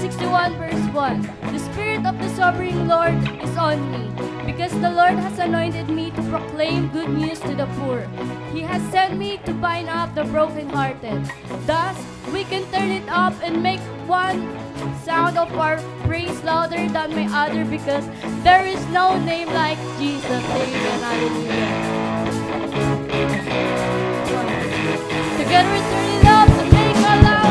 61 verse 1. The Spirit of the Sovereign Lord is on me, because the Lord has anointed me to proclaim good news to the poor. He has sent me to bind up the brokenhearted. Thus, we can turn it up and make one sound of our praise louder than my other, because there is no name like Jesus. Amen. Hallelujah. Together we turn it up and make a loud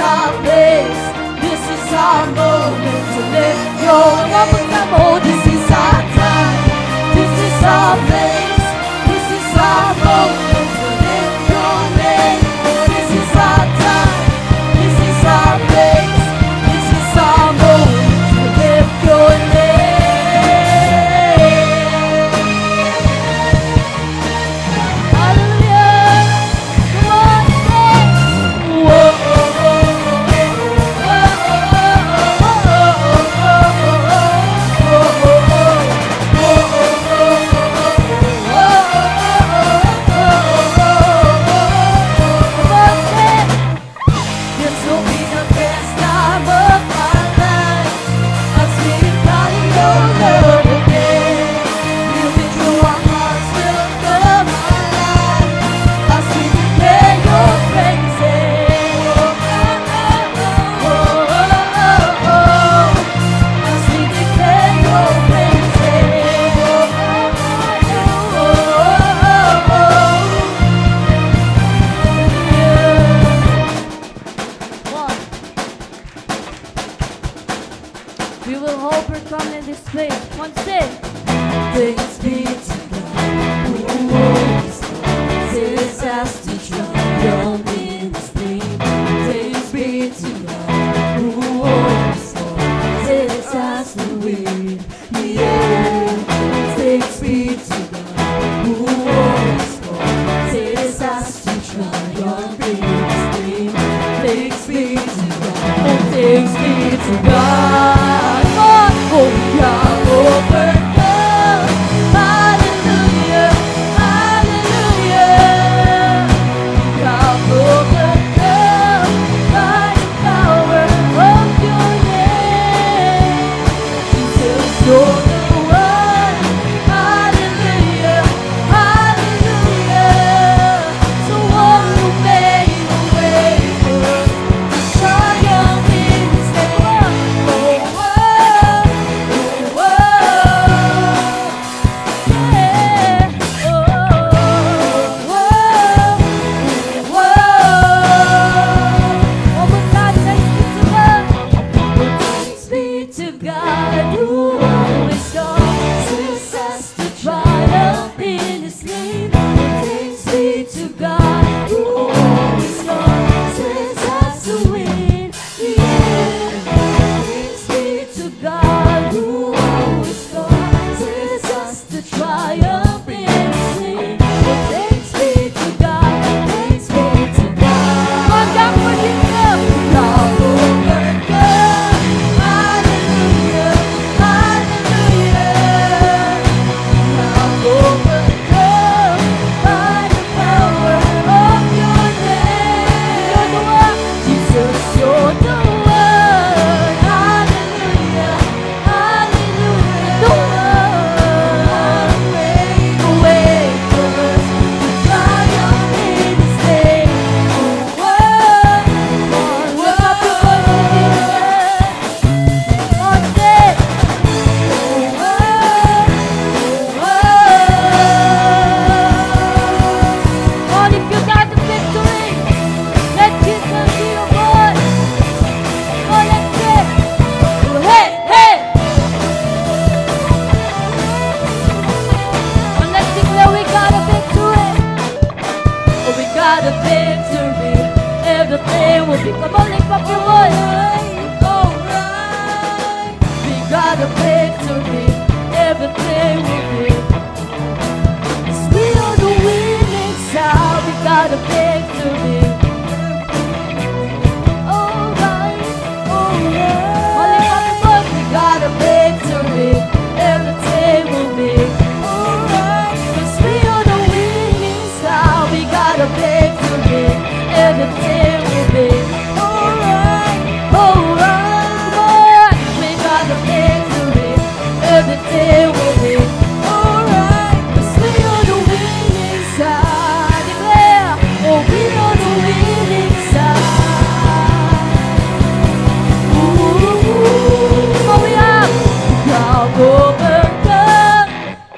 our place. This is our moment to lift your name. Oh, this is our time. This is our place. This is our moment to lift your name. This is our time. This is our place. This is our moment to lift your name. Hallelujah. Come on, sing. Whoa. We will overcome in this place. One sing. Thanks be to God who always says us to triumph in His name. Thanks be to God who always says us to win. Yeah. Thanks be to God who always says us to triumph in His name. Thanks be to God. Oh, thanks be to God. Oh, we are overcome. Hallelujah, hallelujah. We are overcome by the power of your name. Jesus, you're the one. Hallelujah, hallelujah. So one who made a way for us to triumph in His name. Oh, to God who always causes us to triumph in His name. Thanks be to God who always causes us to win. Yeah. Thanks be to God who always causes us to triumph in His name. Thanks be to God. Thanks be to God. On down for Jesus. God overcome. Hallelujah, hallelujah. God overcome by the power of your name. You're the one, Jesus, you're the one. Hallelujah, hallelujah. The one made a way for us to triumph in His name. Oh, look up to Jesus. On deck. On, if you got the victory, let Jesus be your voice. Oh, let's sing. Oh, hey, hey. On, let's declare we got a victory. Oh, we got a victory. Everything will be. Come on, lift up your voice. Alright. We got a victory. Everything will be. 'Cause we are the winning side. We got a victory. Alright. Oh yeah. On, lift up your voice. We got a victory. Everything will be. Alright. 'Cause we are the winning side. We got a victory. Everything will be. Alright. Alright. We got a victory. Everything will be. Alright. 'Cause we are the winning side. Declare. Oh, we are the winning side. Ooh. Oh, we are. God overcome.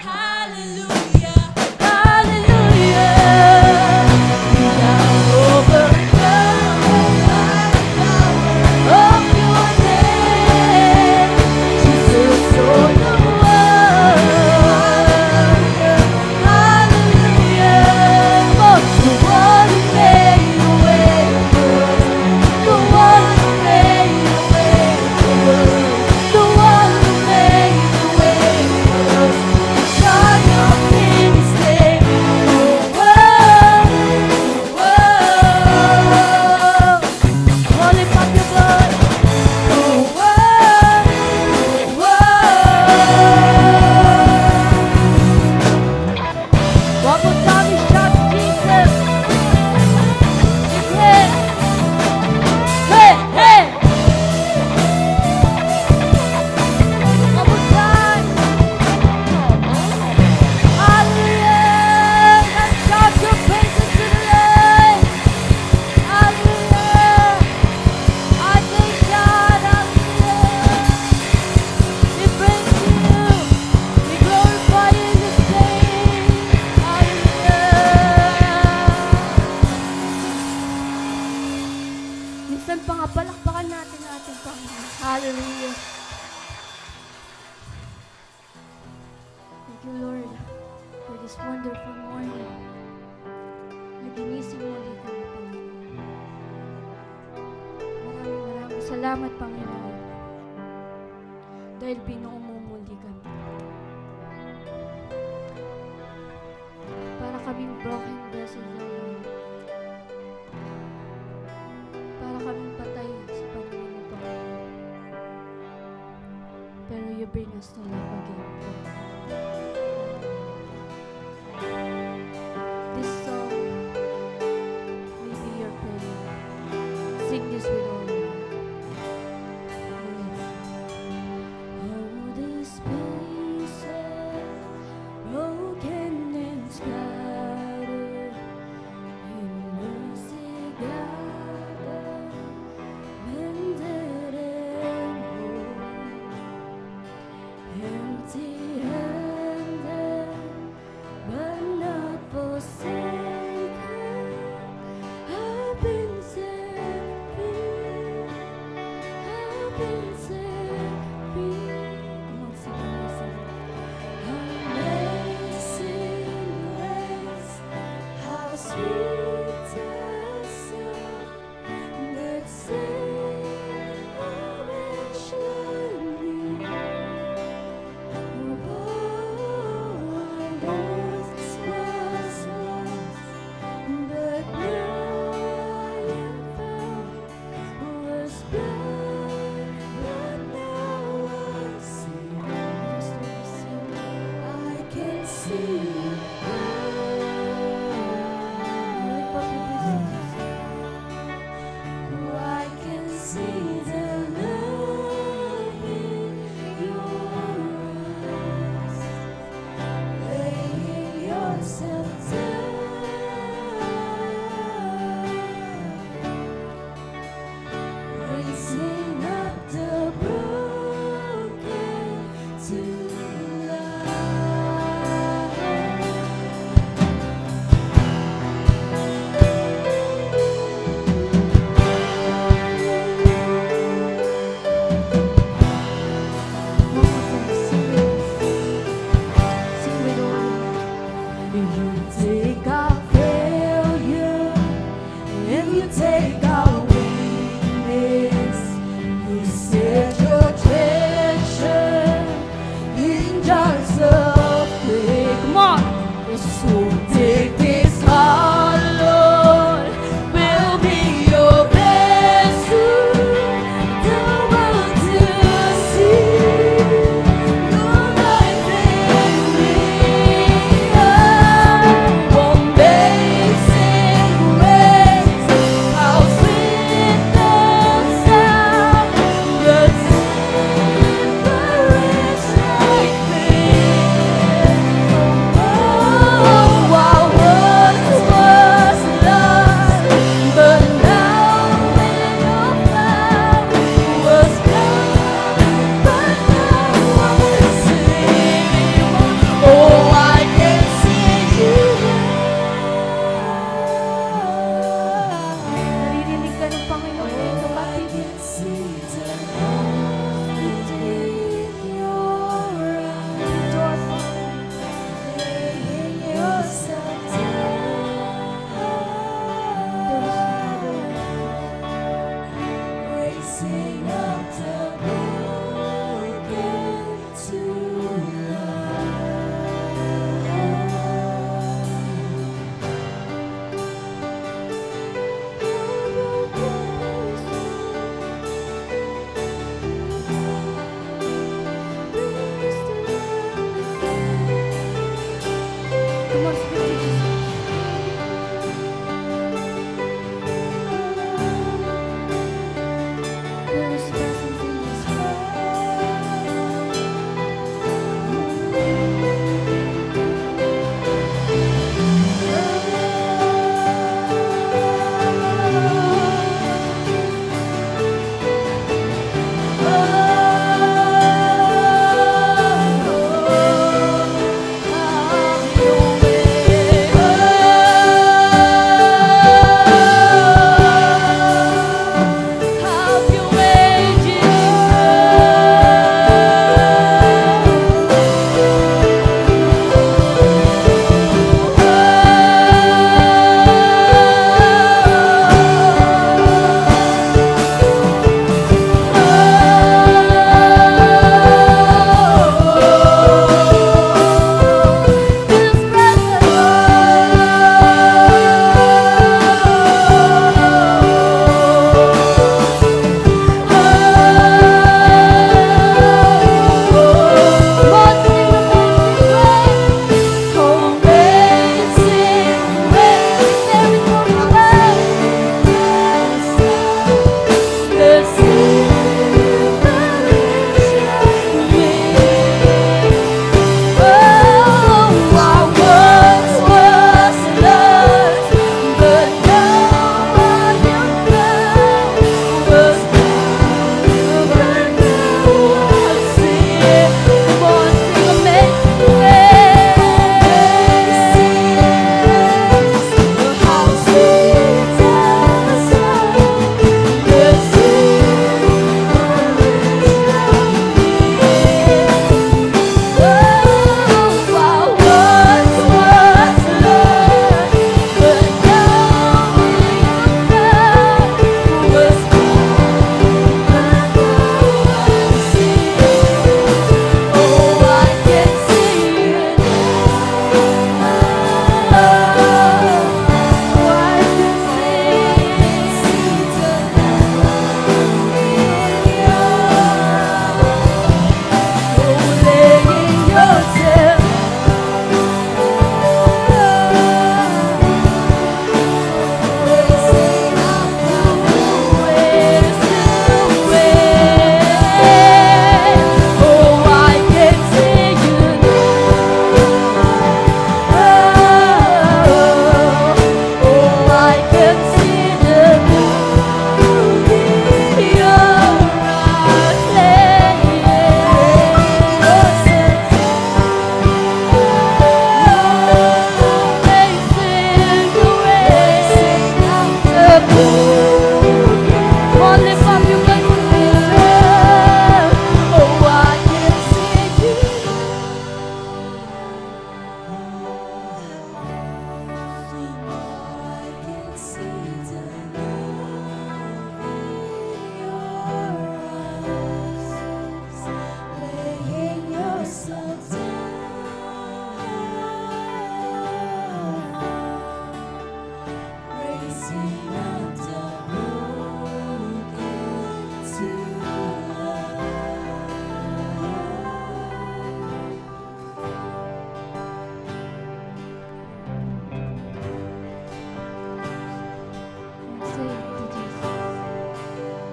Hallelujah. Hallelujah. We are overcome. Minsan pa nga, palakpakan natin ang ating Panginoon. Hallelujah. Thank you, Lord, for this wonderful morning. Naginising muli kami, Panginoon. Maraming salamat, Panginoon. Dahil binuo mo muli kami. Para kaming broken vessels, Lord. Para kaming patay sa paningin mo, Panginoon. Pero you bring us to life again, Panginoon. This song may be your prayer. Sing this with all your heart. Oh, this pieces broken and scattered in mercy gathered, mended and whole, empty-handed but not forsaken. I've been set free. I've been set free. Come on, sing it, amazing grace, how sweet the sound that saved a wretch like me. Raising up the broken to life.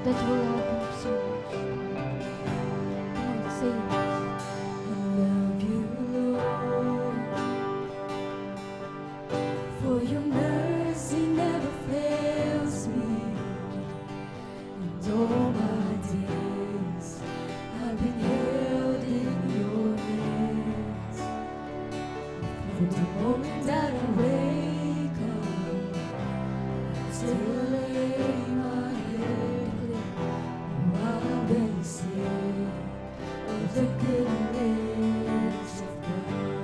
that you love him so much. Come on, say it. I love you, Lord, for your mercy never fails me. And all my days I've been held in your hands. From the moment that I wake up, I still lay my head. I'll then sing of the goodness of God.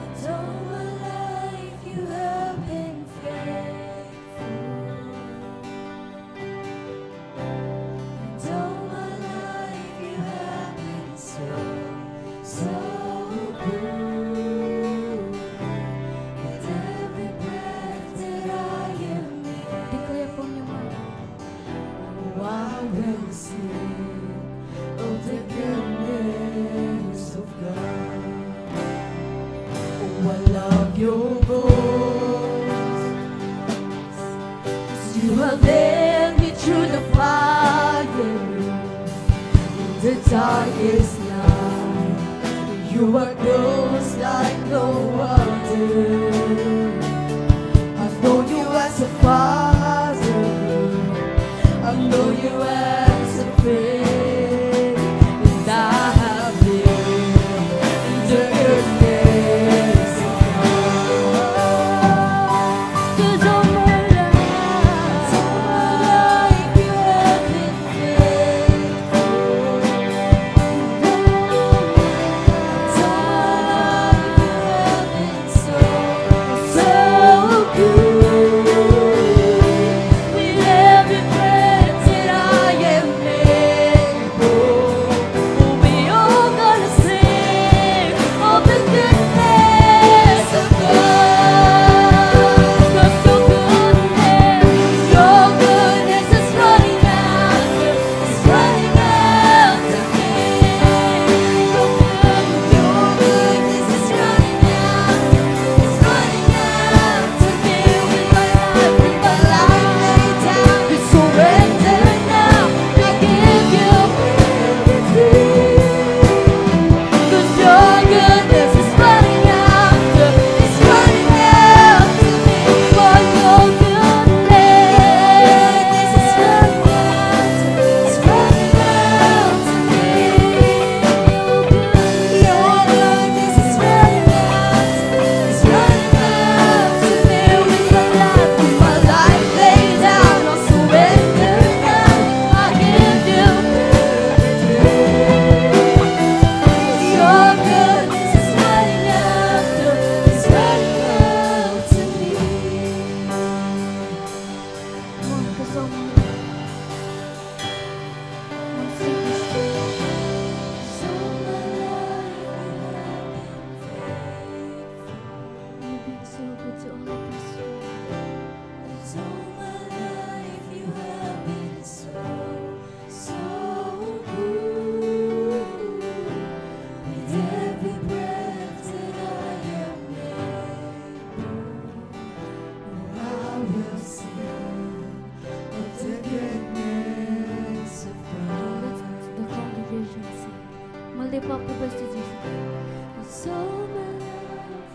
And all my life you have been faithful. And all my life you have been so, so good. With every breath that I am in, Declare from your mind. oh, I will sing of the goodness of God. Oh, I love your voice. 'Cause you have led me through the fire, in the darkest night. You are close like no other. I know you as a father. I know you as a friend, and I have lived the goodness of God. 'Cause all my life you have been faithful. All my life you have been so, so good. With every breath that I am able, we all gonna sing of the goodness of God. 'Cause your goodness is running after, it's running after me. Your goodness is running after, it's running after me. With my life laid down, I surrender now. I give you everything. 'Cause your goodness is running after, it's running after me. For your goodness is running after, it's running after me. Your goodness is running after, it's running after me. With my life laid down, I'll surrender now. I give you everything. Your goodness is running after, it's running after me. Come on, 'cause all my life. Come on, sing this to me. So my life you have been faithful. You've been so good to all of us. So my life you have been so, so good. With every breath that I am able, oh, I will sing of the goodness of Let's God. the congregation sing. Lift up the voice to Jesus. So my life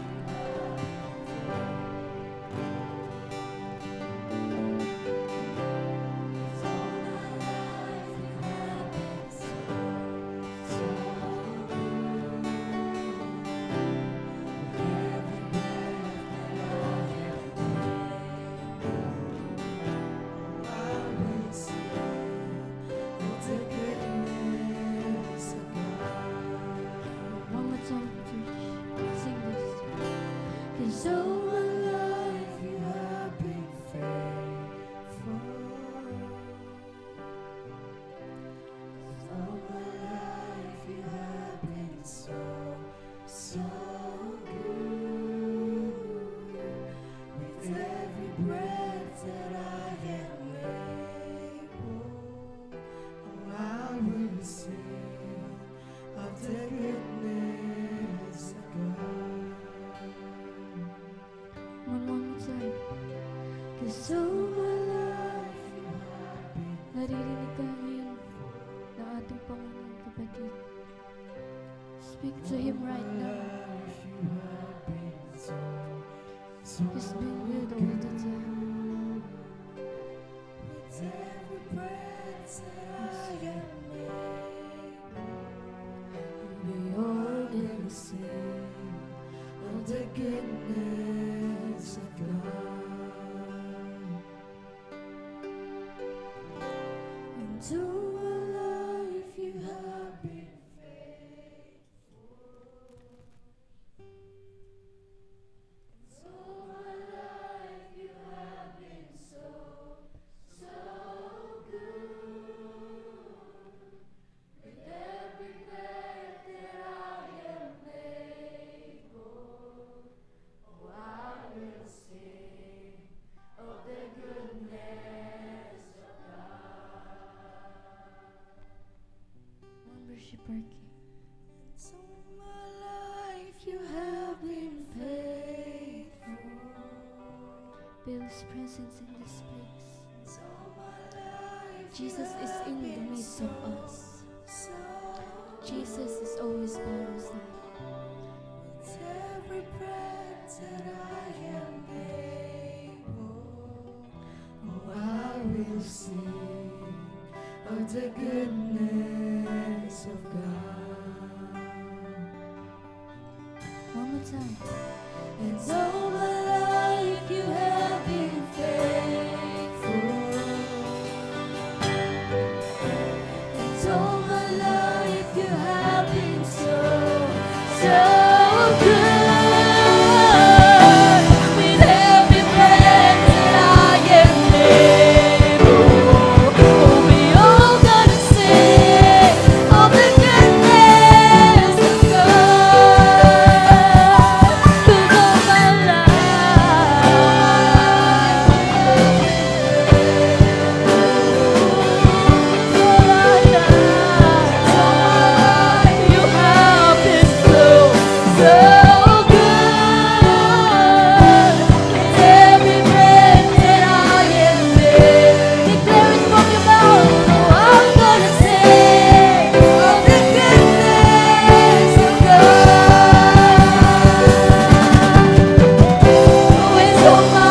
'Cause all my life, naririnig ka ngayon ng ating Panginoon, kapatid. Speak to Him right now. He's been good all the time. With every breath that I am made, we all can sing of the goodness of God. And all my life you have been faithful. And all my life you have been so good. With every breath that I am able, oh, I will sing of the goodness of God. One worship our King. So my life you have been faithful. Feel His presence in this place. So my life Jesus you is have in the been midst so, of us. so Jesus is always by our side. With every breath that I am able, oh, I will sing of the goodness of God. One more time. And all my life you have been faithful. And all my life you have been so good. With every breath that I am able, oh, we all gonna sing of the goodness of God. 'Cause all my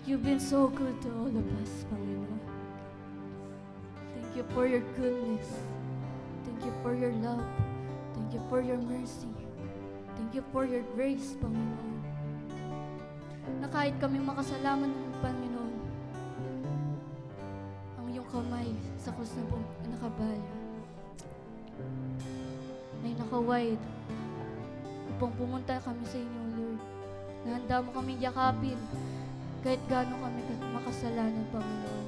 You've been so good to all of us, Panginoon. Thank you for your goodness. Thank you for your love. Thank you for your mercy. Thank you for your grace, Panginoon. Na kahit kami makasalanan ng Panginoon, ang iyong kamay sa krus na nakabala ay nakawide upang pumunta kami sa inyo, Lord. Nahanda mo kaming yakapin kahit gaano kami makasalanan, Panginoon.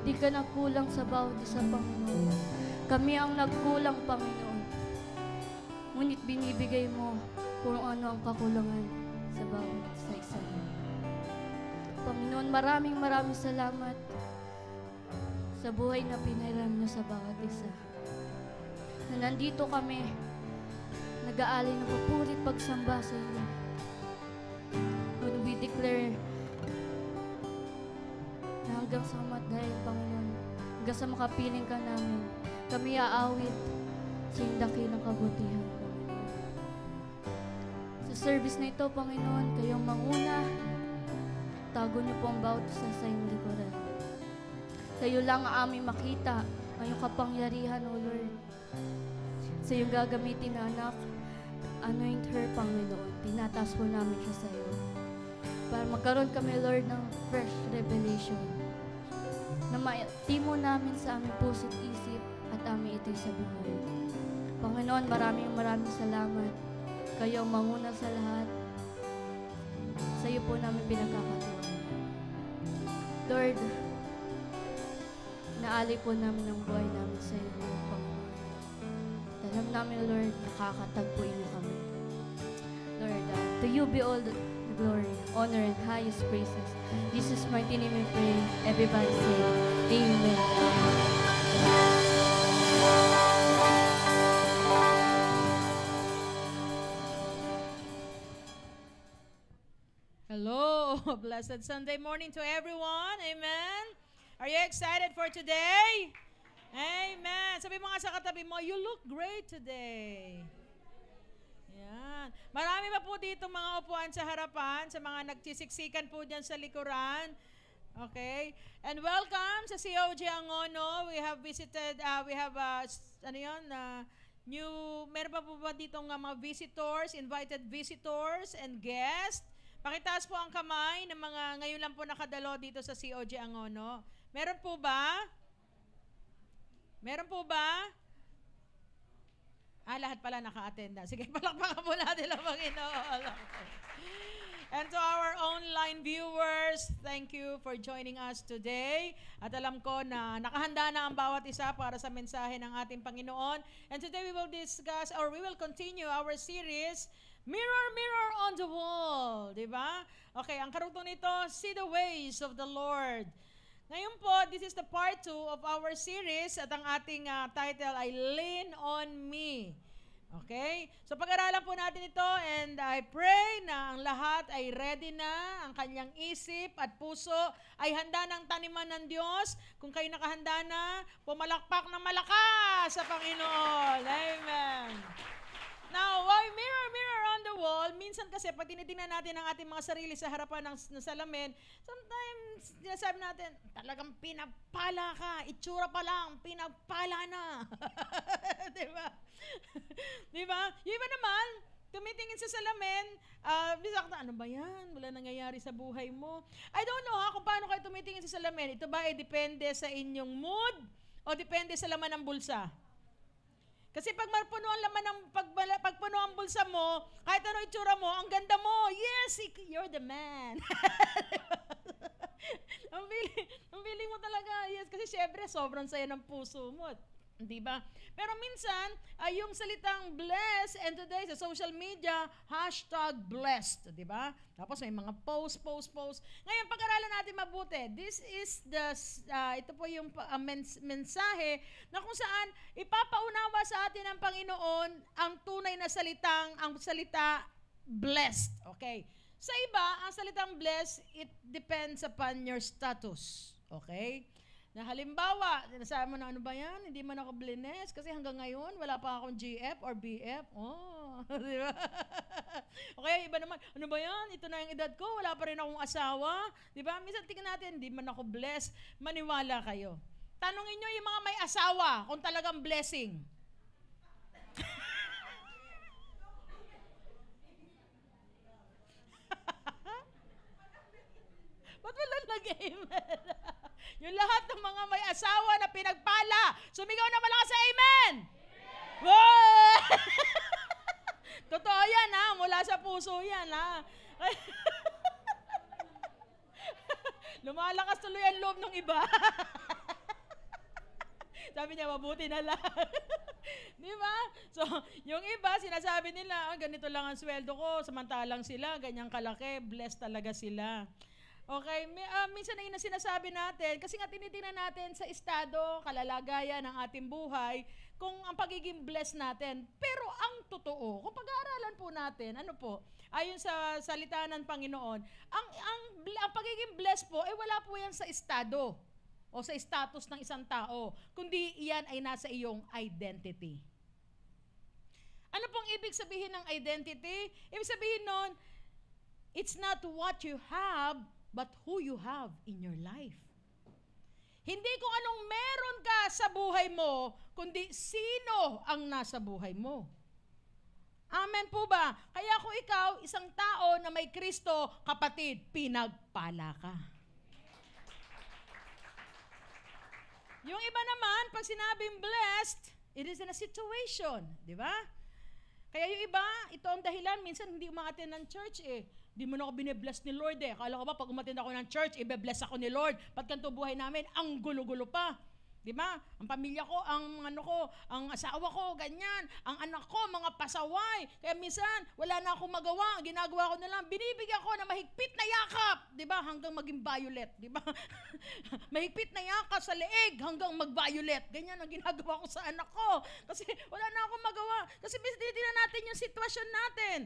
Di ka nagkulang sa bawat isa, Panginoon. Kami ang nagkulang, Panginoon. Ngunit binibigay mo kung ano ang kakulangan sa bawat isa. Panginoon, Panginoon, maraming salamat sa buhay na pinairam niyo sa bawat isa. Na nandito kami, nag-aalay ng papuri at pagsamba sa iyo. Lord, we declare na hanggang sa matay, Panginoon, hanggang sa makapiling ka namin, kami aawit sa iyong dakilang kabutihan, Panginoon. Sa service na ito, Panginoon, kayong manguna, tago niyo po ang bawat isa sa iyong likuran. Kayo lang ang aming makita, ang iyong kapangyarihan, O Lord. Sa iyong gagamitin na anak, anoint her, Panginoon. Tinataas po namin siya sa iyo. Para magkaroon kami, Lord, ng fresh revelation. Na maitimo namin sa aming puso't isip at aming ito'y sa buhay. Panginoon, maraming salamat. Kayo ang manguna sa lahat. Sa iyo po namin pinagkakatuwa. Lord, naali po namin ang buhay namin sa iyo, Panginoon. Alam namin, Lord, nakakatagpuin niyo kami. Lord, to you be all the glory, honor, and highest praises. Jesus' mighty name we pray. Everybody say, Amen. Hello, blessed Sunday morning to everyone. Amen. Are you excited for today? Amen. Sabi mo nga sa katabi mo, you look great today. Yan. Marami pa po dito mga upuan sa harapan, sa mga nagtisiksikan po dyan sa likuran. Okay? And welcome sa COG Angono. We have visited, meron pa po ba dito mga visitors, invited visitors and guests? Pakitaas po ang kamay ng mga ngayon lang po nakadalo dito sa COG Angono. Meron po ba? Meron po ba? Lahat pala naka-attend na. Sige, palakpakan po natin ang Panginoon. And to our online viewers, thank you for joining us today. At alam ko na nakahanda na ang bawat isa para sa mensahe ng ating Panginoon. And today we will discuss, or we will continue our series, Mirror, Mirror on the Wall. Diba? Okay, ang karugtong nito, See the Ways of the Lord. Ngayon po, this is the part 2 of our series at ang ating title ay Lean on Me. Okay? So pag-aralan po natin ito and I pray na ang lahat ay ready na, ang kanyang isip at puso ay handa ng taniman ng Diyos. Kung kayo nakahanda na, pumalakpak ng malakas sa Panginoon. Amen. Now, why mirror, mirror on the wall? Minsan kasi pag tinitingnan natin ang ating mga sarili sa harapan ng salamin, sometimes sinasabi natin, talagang pinagpala ka, itsura pa lang, pinagpala na. Diba? Diba? Yung iba naman, tumitingin sa salamin, ano ba yan? Wala nangyayari sa buhay mo. I don't know kung paano kayo tumitingin sa salamin. Ito ba ay depende sa inyong mood o depende sa laman ng bulsa? Kasi pag mapuno ang laman ng pagpuno ang bulsa mo, kahit ano itsura mo, ang ganda mo. Yes, you're the man. ang feeling mo talaga, yes, kasi syempre sobrang saya ng puso mo. Di ba? Pero minsan, yung salitang blessed, and today sa social media, #blessed. Di ba? Tapos may mga post. Ngayon, pag-aralan natin mabuti. This is ito po yung mensahe na kung saan ipapaunawa sa atin ng Panginoon ang tunay na salita blessed. Okay? Sa iba, ang salitang blessed, it depends upon your status. Okay? Na halimbawa, sinasabi mo na ano ba yan? Hindi man ako blines kasi hanggang ngayon wala pa akong GF or BF. Oh, di ba? Okay, iba naman, ano ba yan? Ito na yung edad ko, wala pa rin akong asawa. Di ba? Minsan tingnan natin, hindi man ako blessed. Maniwala kayo. Tanungin nyo yung mga may asawa kung talagang blessing. Ba't wala nag-amen? Yung lahat ng mga may asawa na pinagpala, sumigaw na malakas sa amen! Amen! Totoo yan ha, mula sa puso yan ha. Lumalakas tuloy ang loob ng iba. Sabi niya, mabuti na lang. Di ba? So, yung iba, sinasabi nila, ganito lang ang sweldo ko, samantalang sila, ganyang kalaki, blessed talaga sila. Okay, minsan na yun ang sinasabi natin, kasi nga tinitingnan natin sa estado, kalalagayan ng ating buhay, kung ang pagiging blessed natin. Pero ang totoo, kung pag-aaralan po natin, ano po, ayon sa salita ng Panginoon, ang pagiging blessed po, ay wala po yan sa estado o sa status ng isang tao, kundi iyan ay nasa iyong identity. Ano pong ibig sabihin ng identity? Ibig sabihin nun, it's not what you have, but who you have in your life. Hindi kung anong meron ka sa buhay mo, kundi sino ang nasa buhay mo. Amen po ba? Kaya kung ikaw, isang tao na may Kristo, kapatid, pinagpala ka. Yung iba naman, pag sinabing blessed, it is in a situation. Di ba? Kaya yung iba, ito ang dahilan, minsan hindi umaattend ng church eh. Di mo na ako binibless ni Lord eh. Akala ko ba pag umattend ako ng church, ibe-bless ako ni Lord. Pagkanto buhay namin, ang gulo-gulo pa. Di ba? Ang pamilya ko, ang asawa ko, ganyan. Ang anak ko, mga pasaway. Kaya minsan, wala na akong magawa. Ang ginagawa ko na lang, binibigyan ko na mahigpit na yakap. Di ba? Hanggang maging violet. Di ba? Mahigpit na yakap sa leeg hanggang mag-violet. Ganyan ang ginagawa ko sa anak ko. Kasi wala na akong magawa. Kasi tinitingnan natin yung sitwasyon natin.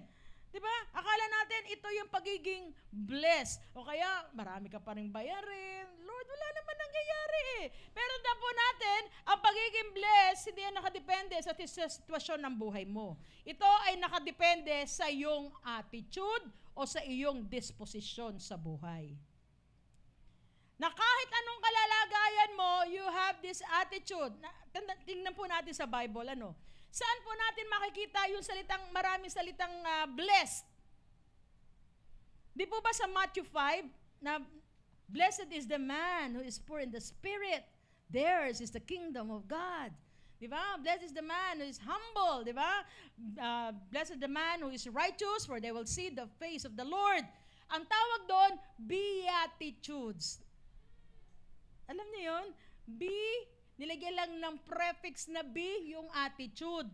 Diba? Akala natin ito yung pagiging blessed. O kaya, marami ka pa rin bayarin. Lord, wala naman nangyayari eh. Pero po natin, ang pagiging blessed, hindi yan nakadepende sa sitwasyon ng buhay mo. Ito ay nakadepende sa iyong attitude o sa iyong disposisyon sa buhay. Na kahit anong kalalagayan mo, you have this attitude. Tingnan po natin sa Bible, ano? Saan po natin makikita yung maraming salitang blessed? Di po ba sa Matthew 5, na blessed is the man who is poor in the spirit, theirs is the kingdom of God. Di ba? Blessed is the man who is humble, di ba? Blessed is the man who is righteous, for they will see the face of the Lord. Ang tawag doon, beatitudes. Alam niyo yun? Nilagyan lang ng prefix na B yung attitude.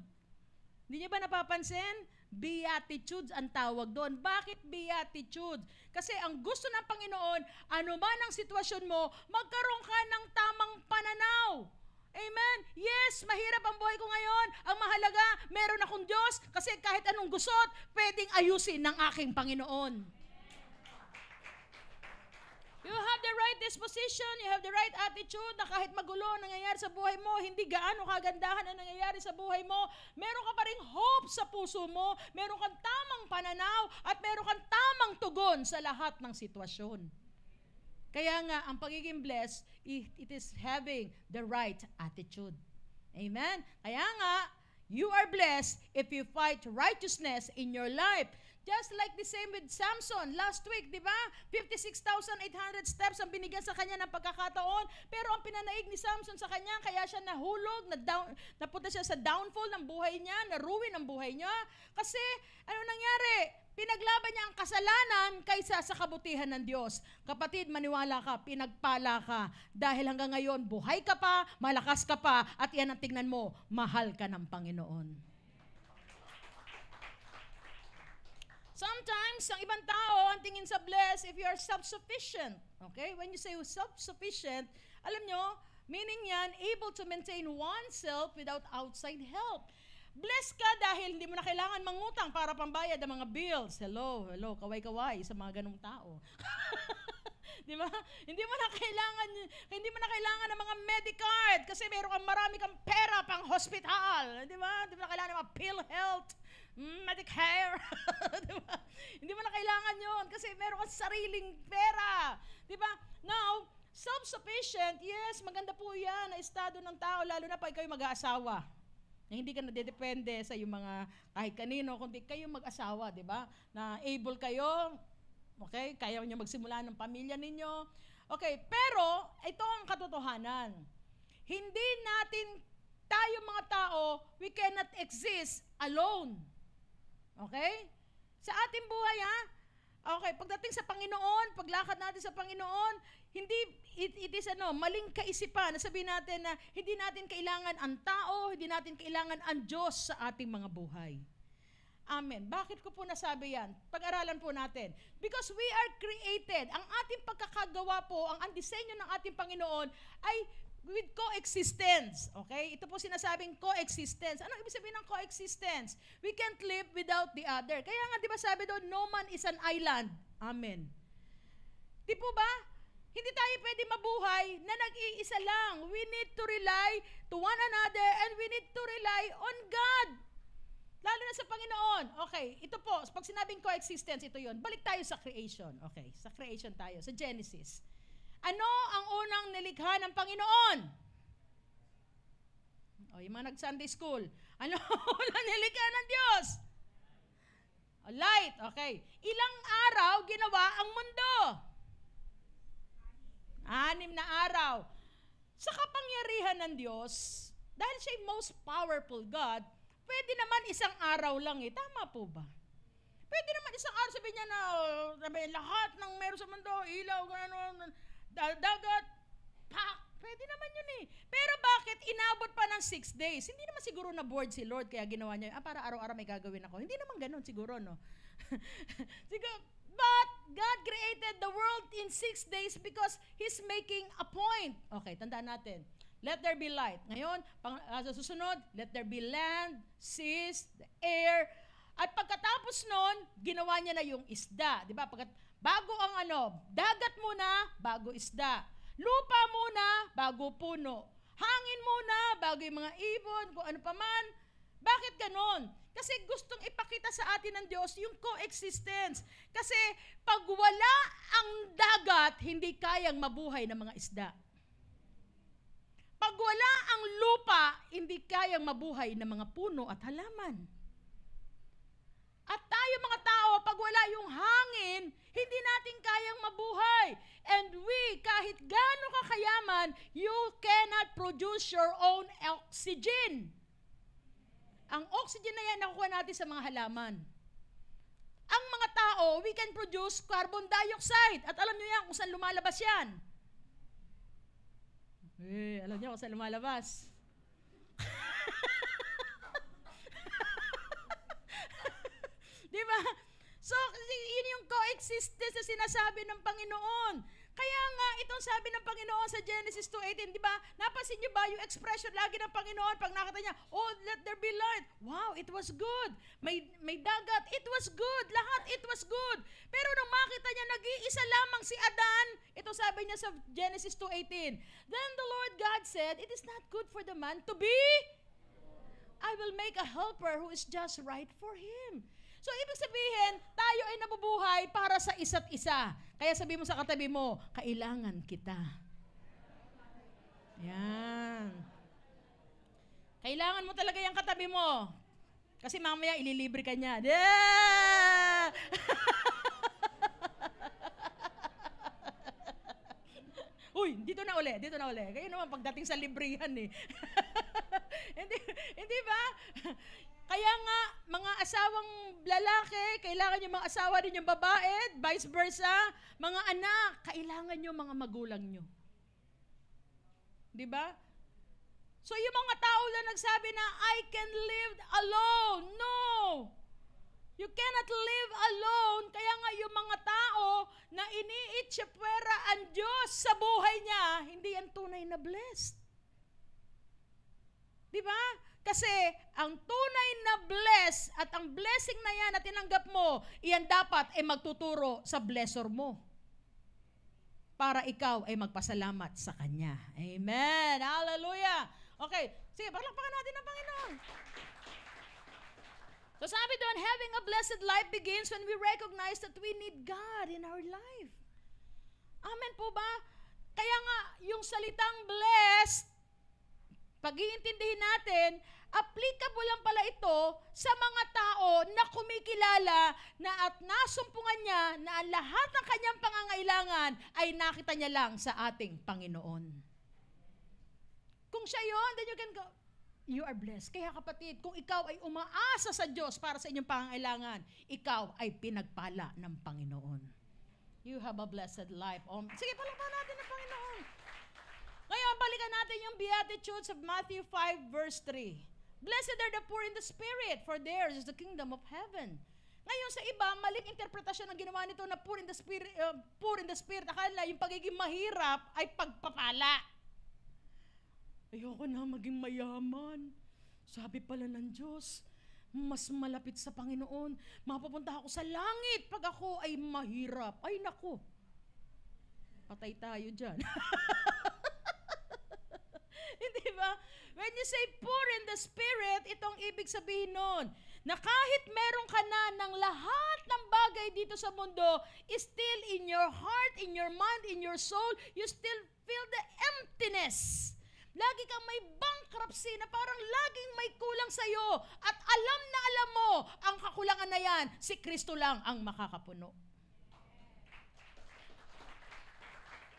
Hindi niyo ba napapansin? Beatitudes ang tawag doon. Bakit beatitude? Kasi ang gusto ng Panginoon, ano man ang sitwasyon mo, magkaroon ka ng tamang pananaw. Amen? Yes, mahirap ang buhay ko ngayon. Ang mahalaga, meron akong Diyos kasi kahit anong gusot, pwedeng ayusin ng aking Panginoon. You have the right disposition, you have the right attitude na kahit magulo ang nangyayari sa buhay mo, hindi gaano kagandahan ang nangyayari sa buhay mo, meron ka pa ring hope sa puso mo, meron kang tamang pananaw, at meron kang tamang tugon sa lahat ng sitwasyon. Kaya nga, ang pagiging blessed, it is having the right attitude. Amen? Kaya nga, you are blessed if you fight righteousness in your life. Just like the same with Samson last week, di ba? 56,800 steps ang binigyan sa kanya ng pagkakataon. Pero ang pinanaig ni Samson sa kanya, kaya siya nahulog, napunta siya sa downfall ng buhay niya, na-ruin ang buhay niya. Kasi, ano nangyari? Pinaglaban niya ang kasalanan kaysa sa kabutihan ng Diyos. Kapatid, maniwala ka, pinagpala ka. Dahil hanggang ngayon, buhay ka pa, malakas ka pa, at yan ang tingnan mo, mahal ka ng Panginoon. Sometimes, ang ibang tao, ang tingin sa blessed if you are self-sufficient. Okay? When you say self-sufficient, alam nyo, meaning yan, able to maintain oneself without outside help. Blessed ka dahil hindi mo na kailangan mangutang para pambayad ng mga bills. Hello, kaway-kaway sa mga ganung tao. Di ba? Hindi mo na kailangan ng mga Medicard kasi marami kang pera pang hospital. Di ba? Hindi mo na kailangan ng mga PhilHealth, Medicare. Diba? Hindi mo na kailangan yon kasi meron kang sariling pera. Diba? Now, self-sufficient, yes, maganda po yan na estado ng tao, lalo na pag kayo mag-aasawa. Na hindi ka nadedepende sa yung mga kahit kanino, kundi kayo mag-asawa, diba? Na able kayo, okay, kaya nyo magsimula ng pamilya ninyo. Okay, pero ito ang katotohanan. Hindi natin, tayo mga tao, we cannot exist alone. Okay? Sa ating buhay, ha? Okay, pagdating sa Panginoon, paglakad natin sa Panginoon, hindi, it is maling kaisipan na sabihin natin na hindi natin kailangan ang tao, hindi natin kailangan ang Diyos sa ating mga buhay. Amen. Bakit ko po nasabi yan? Pag-aralan po natin. Because we are created. Ang ating pagkakagawa po, ang disenyo ng ating Panginoon ay with coexistence. Okay? Ito po sinasabing coexistence. Ano ibig sabihin ng coexistence? We can't live without the other. Kaya nga, di ba sabi doon, no man is an island. Amen. Di po ba? Hindi tayo pwede mabuhay na nag-iisa lang. We need to rely to one another and we need to rely on God. Lalo na sa Panginoon. Okay, ito po, pag sinabing coexistence, ito yon. Balik tayo sa creation. Okay, sa creation tayo, sa Genesis. Ano ang unang nilikha ng Panginoon? O, yung mga nag-Sunday school. Ano ang unang nilikha ng Diyos? Light, okay. Ilang araw ginawa ang mundo? 6 na araw. Sa kapangyarihan ng Diyos, dahil siya yung most powerful God, pwede naman isang araw lang eh. Tama po ba? Pwede naman isang araw, sabihin niya na lahat ng meron sa mundo, ilaw, gano'n, dagat, pak, pwede naman yun eh. Pero bakit inabot pa ng 6 days? Hindi naman siguro na bored si Lord, kaya ginawa niya, para araw-araw may gagawin ako. Hindi naman ganun siguro, no? Siguro, but God created the world in 6 days because He's making a point. Okay, tandaan natin. Let there be light. Ngayon, sa susunod, let there be land, seas, the air. At pagkatapos nun, ginawa niya na yung isda. Di ba? Bago ang dagat muna, bago isda. Lupa muna, bago puno. Hangin muna, bago yung mga ibon, kung ano pa man. Bakit ganon? Kasi gustong ipakita sa atin ng Diyos yung coexistence. Kasi pag wala ang dagat, hindi kayang mabuhay ng mga isda. Pag wala ang lupa, hindi kayang mabuhay ng mga puno at halaman. At tayo mga tao, pag wala yung hangin, hindi natin kayang mabuhay. And we, kahit gaano kakayaman, you cannot produce your own oxygen. Ang oxygen na yan, nakukuha natin sa mga halaman. Ang mga tao, we can produce carbon dioxide. At alam nyo yan kung saan lumalabas yan. Alam nyo kung saan lumalabas. Di ba? So, yun yung coexistence na sinasabi ng Panginoon. Kaya nga, itong sabi ng Panginoon sa Genesis 2:18, di ba? Napansin niyo ba yung expression lagi ng Panginoon pag nakita niya, oh, let there be light. Wow, it was good. May dagat, it was good. Lahat, it was good. Pero nung makita niya, nag-iisa lamang si Adan, ito sabi niya sa Genesis 2:18, then the Lord God said, it is not good for the man to be, I will make a helper who is just right for him. So, ibig sabihin, tayo ay nabubuhay para sa isa't isa. Kaya sabi mo sa katabi mo, kailangan kita. Yan. Kailangan mo talaga yung katabi mo. Kasi mamaya ililibre ka niya. Yeah! Uy, dito na uli. Kaya naman pagdating sa librihan eh. hindi ba? Kaya nga, mga asawang lalaki, kailangan yung mga asawa din yung babae, vice versa. Mga anak, kailangan yung mga magulang nyo. Diba? So yung mga tao na nagsabi na, I can live alone. No! You cannot live alone. Kaya nga yung mga tao na iniitsipwera ang Diyos sa buhay niya, hindi yan tunay na blessed. Diba? Kasi ang tunay na bless at ang blessing na yan na tinanggap mo, iyan dapat ay magtuturo sa blessor mo. Para ikaw ay magpasalamat sa Kanya. Amen. Hallelujah. Okay. Sige, palakpakan natin ang Panginoon. So sabi doon, having a blessed life begins when we recognize that we need God in our life. Amen po ba? Kaya nga, yung salitang blessed, pag-iintindihin natin, applicable lang pala ito sa mga tao na kumikilala na at nasumpungan niya na ang lahat ng kanyang pangangailangan ay nakita niya lang sa ating Panginoon. Kung siya yun, then you can go, you are blessed. Kaya kapatid, kung ikaw ay umaasa sa Diyos para sa inyong pangangailangan, ikaw ay pinagpala ng Panginoon. You have a blessed life. Sige, palakpakan natin ang Panginoon. Ngayon, balikan natin yung Beatitudes of Matthew 5 verse 3. Blessed are the poor in the spirit, for theirs is the kingdom of heaven. Ngayon sa iba, maling interpretasyon ang ginawa nito na poor in the spirit. Akala yung pagiging mahirap ay pagpapala. Ayoko na maging mayaman. Sabi pala ng Diyos, mas malapit sa Panginoon. Mapupunta ako sa langit pag ako ay mahirap. Ay naku, patay tayo dyan. Hindi ba? When you say poor in the spirit, itong ibig sabihin nun, na kahit meron ka na ng lahat ng bagay dito sa mundo, still in your heart, in your mind, in your soul, you still feel the emptiness. Lagi kang may bankruptcy na parang laging may kulang sa'yo. At alam na alam mo, ang kakulangan na yan, si Kristo lang ang makakapuno.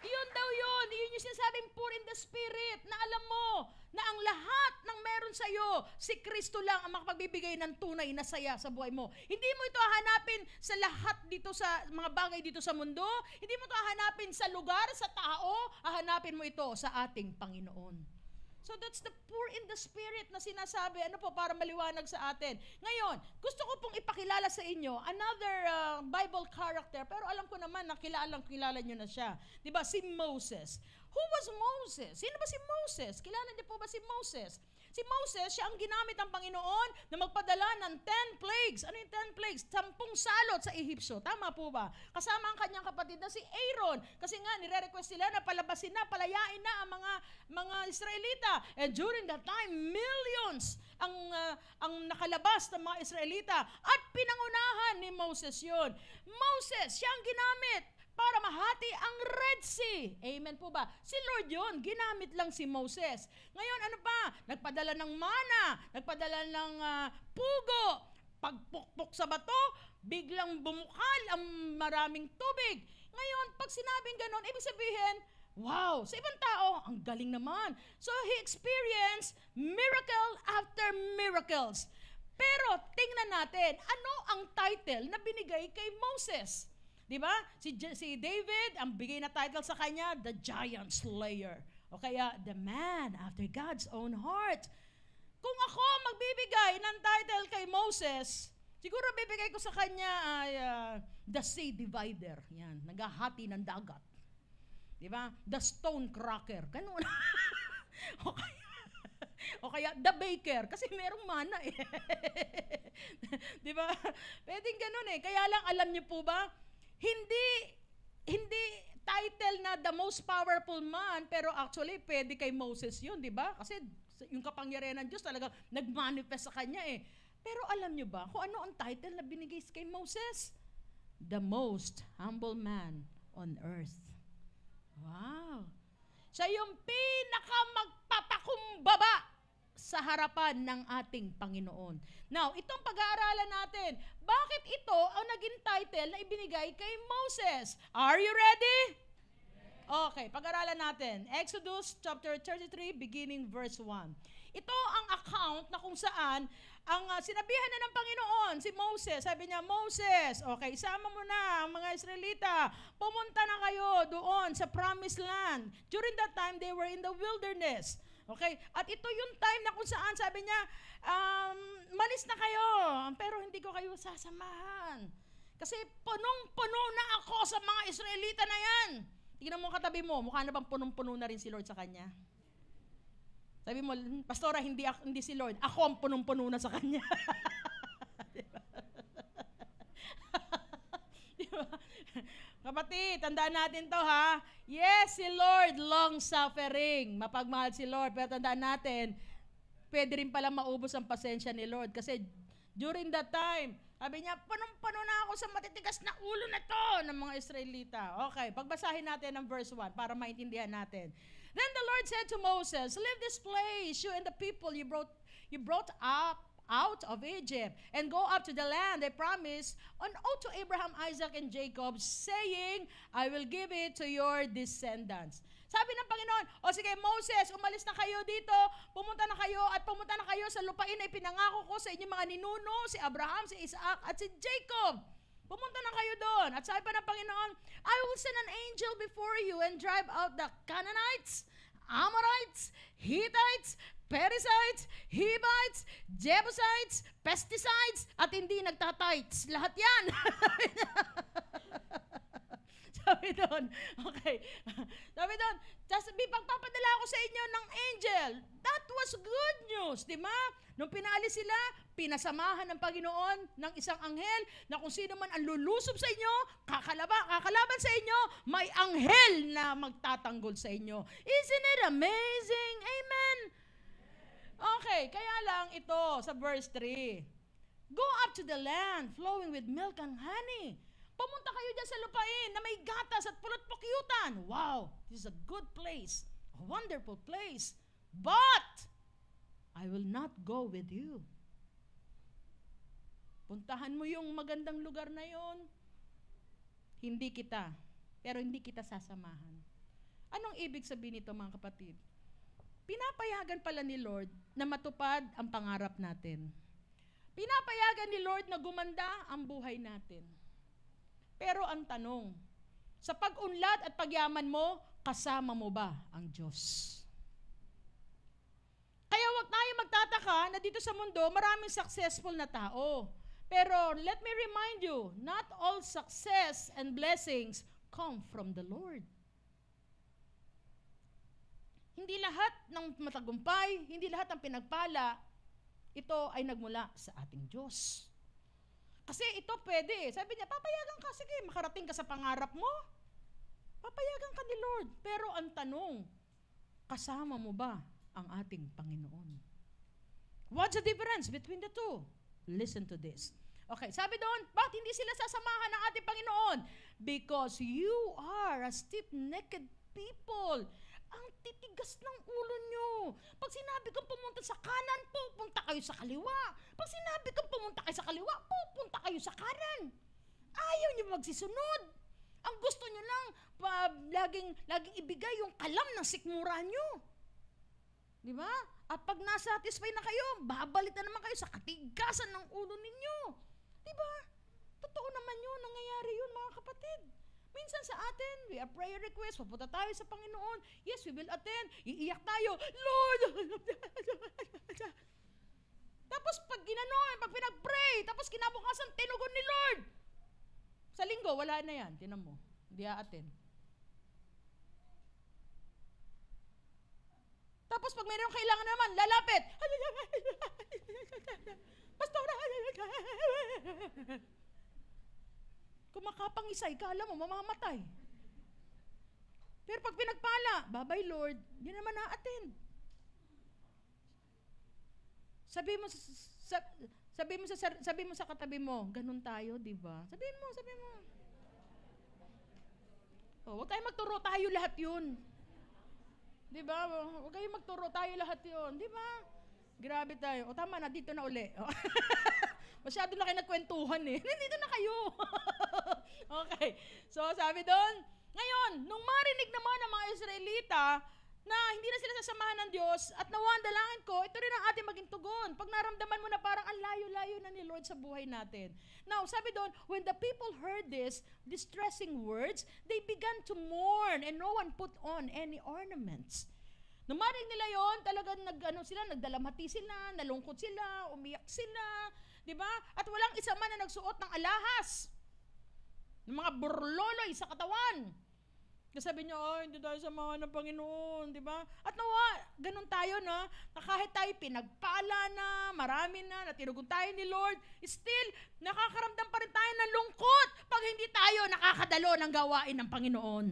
Yun daw yun. Yun yung sinasabing poor in the spirit, na alam mo na ang lahat ng meron sa'yo, si Kristo lang ang makapagbibigay ng tunay na saya sa buhay mo. Hindi mo ito hahanapin sa lahat dito sa mga bagay dito sa mundo. Hindi mo ito hahanapin sa lugar, sa tao. Hahanapin mo ito sa ating Panginoon. So that's the poor in the spirit na sinasabi, ano po, para maliwanag sa atin. Ngayon, gusto ko pong ipakilala sa inyo another Bible character, pero alam ko naman na kilala nyo na siya. Diba? Si Moses. Who was Moses? Sino ba si Moses? Kilala niyo po ba si Moses? Si Moses, siya ang ginamit ng Panginoon na magpadala ng 10 plagues. Ano yung 10 plagues? 10 salot sa Ehipsyo. Tama po ba? Kasama ang kanyang kapatid na si Aaron. Kasi nga, nire-request sila na palabasin na, palayain na ang mga Israelita. And during that time, millions ang nakalabas ng mga Israelita. At pinangunahan ni Moses yun. Moses, siya ang ginamit para mahati ang Red Sea. Amen po ba? Si Lord yun, ginamit lang si Moses. Ngayon, ano pa? Nagpadala ng mana, nagpadala ng pugo, pagpukpok sa bato, biglang bumukal ang maraming tubig. Ngayon, pag sinabing ganon, ibig sabihin, wow, sa ibang tao, ang galing naman. So, he experienced miracle after miracles. Pero, tingnan natin, ano ang title na binigay kay Moses? Diba? Si David, ang bigay na title sa kanya, the giant slayer. O kaya, the man after God's own heart. Kung ako magbibigay ng title kay Moses, siguro bibigay ko sa kanya ay the sea divider. Yan, naghahati ng dagat. Diba? The stone cracker. Ganun. O kaya the baker, kasi merong mana eh. Diba? Pwedeng ganun eh. Kaya lang, alam niyo po ba, hindi title na the most powerful man, pero actually pwede kay Moses yun, di ba? Kasi yung kapangyarihan ng Diyos talaga nag-manifest sa kanya eh. Pero alam nyo ba kung ano ang title na binigay kay Moses? The most humble man on earth. Wow! Siya yung pinakamagpapakumbaba sa harapan ng ating Panginoon. Now, itong pag-aaralan natin, bakit ito ang naging title na ibinigay kay Moses? Are you ready? Okay, pag-aaralan natin. Exodus chapter 33, beginning verse 1. Ito ang account na kung saan ang sinabihan na ng Panginoon, si Moses, sabi niya, Moses, okay, isama mo na ang mga Israelita, pumunta na kayo doon sa promised land. During that time, they were in the wilderness. Okay? At ito yung time na kung saan sabi niya, malis na kayo, pero hindi ko kayo sasamahan. Kasi punong-puno na ako sa mga Israelita na yan. Tingnan mo katabi mo, mukha na bang punong-puno na rin si Lord sa kanya? Sabi mo, Pastora, hindi si Lord, ako ang punong-puno na sa kanya. Diba? Kapatid, tandaan natin to ha. Yes, si Lord, long-suffering. Mapagmahal si Lord. Pero tandaan natin, pwede rin pala maubos ang pasensya ni Lord. Kasi during that time, sabi niya, punong-puno na ako sa matitigas na ulo na to ng mga Israelita. Okay, pagbasahin natin ang verse 1 para maintindihan natin. Then the Lord said to Moses, leave this place, you and the people you brought up out of Egypt, and go up to the land I promised on oath to Abraham, Isaac, and Jacob, saying, I will give it to your descendants. Sabi ng Panginoon, o sige Moses, umalis na kayo dito, pumunta na kayo sa lupain na ipinangako ko sa inyong mga ninuno, si Abraham, si Isaac, at si Jacob. Pumunta na kayo doon. At sabi pa ng Panginoon, I will send an angel before you and drive out the Canaanites, Amorites, Hittites, Perizzites, Hivites, Jebusites, pesticides, at hindi nagtatites. Lahat yan. Sabi doon, okay. Sabi doon, pagpapadala ako sa inyo ng angel. That was good news, di ba? Nung pinaalis sila, pinasamahan ng Panginoon ng isang anghel na kung sino man ang lulusob sa inyo, kakalaban sa inyo, may anghel na magtatanggol sa inyo. Isn't it amazing? Amen? Okay, kaya lang ito sa verse 3. Go up to the land flowing with milk and honey. Pumunta kayo dyan sa lupain na may gatas at pulot-pukyutan. Wow, this is a good place, a wonderful place. But, I will not go with you. Puntahan mo yung magandang lugar na yon. Hindi kita, pero hindi kita sasamahan. Anong ibig sabihin nito, mga kapatid? Pinapayagan pala ni Lord na matupad ang pangarap natin. Pinapayagan ni Lord na gumanda ang buhay natin. Pero ang tanong, sa pag-unlad at pagyaman mo, kasama mo ba ang Diyos? Kaya huwag tayo magtataka na dito sa mundo, maraming successful na tao. Pero let me remind you, not all success and blessings come from the Lord. Hindi lahat ng matagumpay, hindi lahat ng pinagpala, ito ay nagmula sa ating Diyos. Kasi ito pwede. Sabi niya, papayagan ka, sige, makarating ka sa pangarap mo. Papayagan ka ni Lord. Pero ang tanong, kasama mo ba ang ating Panginoon? What's the difference between the two? Listen to this. Okay, sabi doon, bakit hindi sila sasamahan ng ating Panginoon? Because you are a stiff-necked people. Ang titigas ng ulo nyo. Pag sinabi kong pumunta sa kanan, pupunta kayo sa kaliwa. Pag sinabi kong pumunta kayo sa kaliwa, pupunta kayo sa kanan. Ayaw nyo magsisunod. Ang gusto nyo lang, laging ibigay yung kalam ng sikmura nyo. Di ba? At pag nasatisfy na kayo, babalik na naman kayo sa katigasan ng ulo ninyo. Di ba? Totoo naman yun, nangyayari yun, mga kapatid. Minsan sa atin, we have prayer requests, pupunta tayo sa Panginoon. Yes, we will attend. Iiyak tayo, Lord! Tapos pag ginanon, pag pinag-pray, tapos kinabukasan, tinugon ni Lord. Sa linggo, wala na yan. Tinan mo, hindi a-attend. Tapos pag mayroong kailangan naman, lalapit. Pastora! Kumakapang-isay, kala mo, mamamatay. Pero pag pinagpala, babay Lord, hindi naman na-attend. Sabi mo sa katabi mo, ganun tayo, di ba? Sabi mo. Oh, huwag tayo magturo, tayo lahat yun. Di ba? Huwag kayo magturo, tayo lahat yun. Di ba? Grabe tayo. O tama na, dito na uli. Masyado na kayo nagkwentuhan eh. Nandito na kayo. Okay. So, sabi doon, ngayon, nung marinig naman ng mga Israelita na hindi na sila sasamahan ng Diyos at nawa ang dalangin ko, ito rin ang ating maging tugon. Pag naramdaman mo na parang ang layo-layo na ni Lord sa buhay natin. Now, sabi doon, when the people heard this distressing words, they began to mourn and no one put on any ornaments. Nung marinig nila yon, talagang nagdalamhati sila, nalungkot sila, umiyak sila, di ba? At walang isa man na nagsuot ng alahas, ng mga burloloy sa katawan. Kasi sabi niya, hindi tayo samahan ng Panginoon, di ba? At nawa, ganun tayo na kahit tayo pinagpala na, marami na tinugon tayo ni Lord, still, nakakaramdam pa rin tayo ng lungkot pag hindi tayo nakakadalo ng gawain ng Panginoon.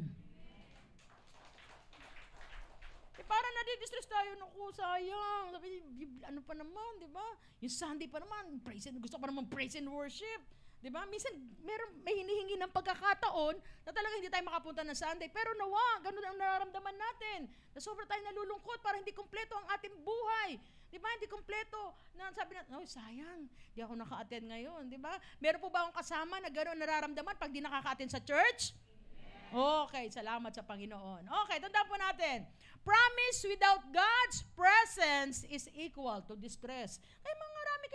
Parang nadidistress tayo, naku, sayang. Sabi, ano pa naman, di ba? Yung Sunday pa naman, gusto pa naman praise and worship. Di ba? Minsan, may hinihingi ng pagkakataon na talaga hindi tayo makapunta ng Sunday. Pero nawa, ganun ang nararamdaman natin. Na sobrang tayo nalulungkot para hindi kumpleto ang ating buhay. Di ba? Hindi kumpleto. Sabi na, sayang, di ako naka-attend ngayon. Di ba? Meron po ba akong kasama na ganun nararamdaman pag di nakaka-attend sa church? Okay, salamat sa Panginoon. Okay, tandaan po natin. Promise without God's presence is equal to distress. Kaya marami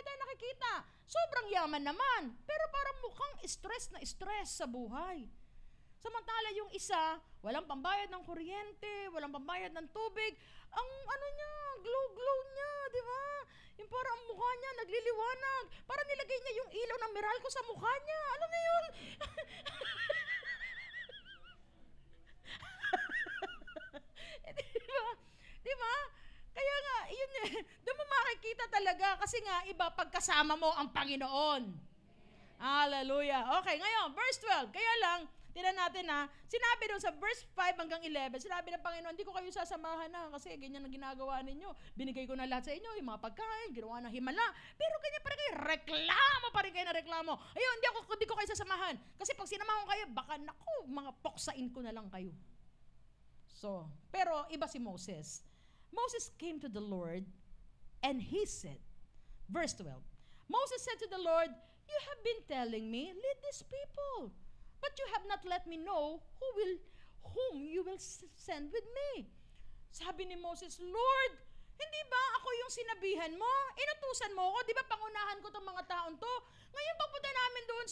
tayong nakikita. Sobrang yaman naman, pero parang mukhang stress na stress sa buhay. Samantala yung isa, walang pambayad ng kuryente, walang pambayad ng tubig. Ang ano niya, glow-glow niya, di ba? Yung parang ang mukha niya, nagliliwanag. Parang nilagay niya yung ilaw ng Meralco sa mukha niya. Alam niyo yun? Di ba? Kaya nga, yun, doon mo makikita talaga kasi nga iba pagkasama mo ang Panginoon. Hallelujah. Okay, ngayon, verse 12. Kaya lang, tingnan natin sinabi doon sa verse 5 hanggang 11, sinabi ng Panginoon, hindi ko kayo sasamahan na kasi ganyan ang ginagawa ninyo. Binigay ko na lahat sa inyo, yung mga pagkain, ginawa ng himala. Pero ganyan pa rin kayo, reklamo pa rin kayo na reklamo. Ayun, hindi ko kayo sasamahan. Kasi pag sinamahan ko kayo, baka naku, mga poksain ko na lang kayo. So, pero iba si Moses. Moses came to the Lord and he said, verse 12, Moses said to the Lord, you have been telling me, lead these people, but you have not let me know whom you will send with me. Sabi ni Moses, Lord, hindi ba ako yung sinabihan mo? Inutusan mo ako, di ba pangunahan ko itong mga taon to? Ngayon papunta namin doon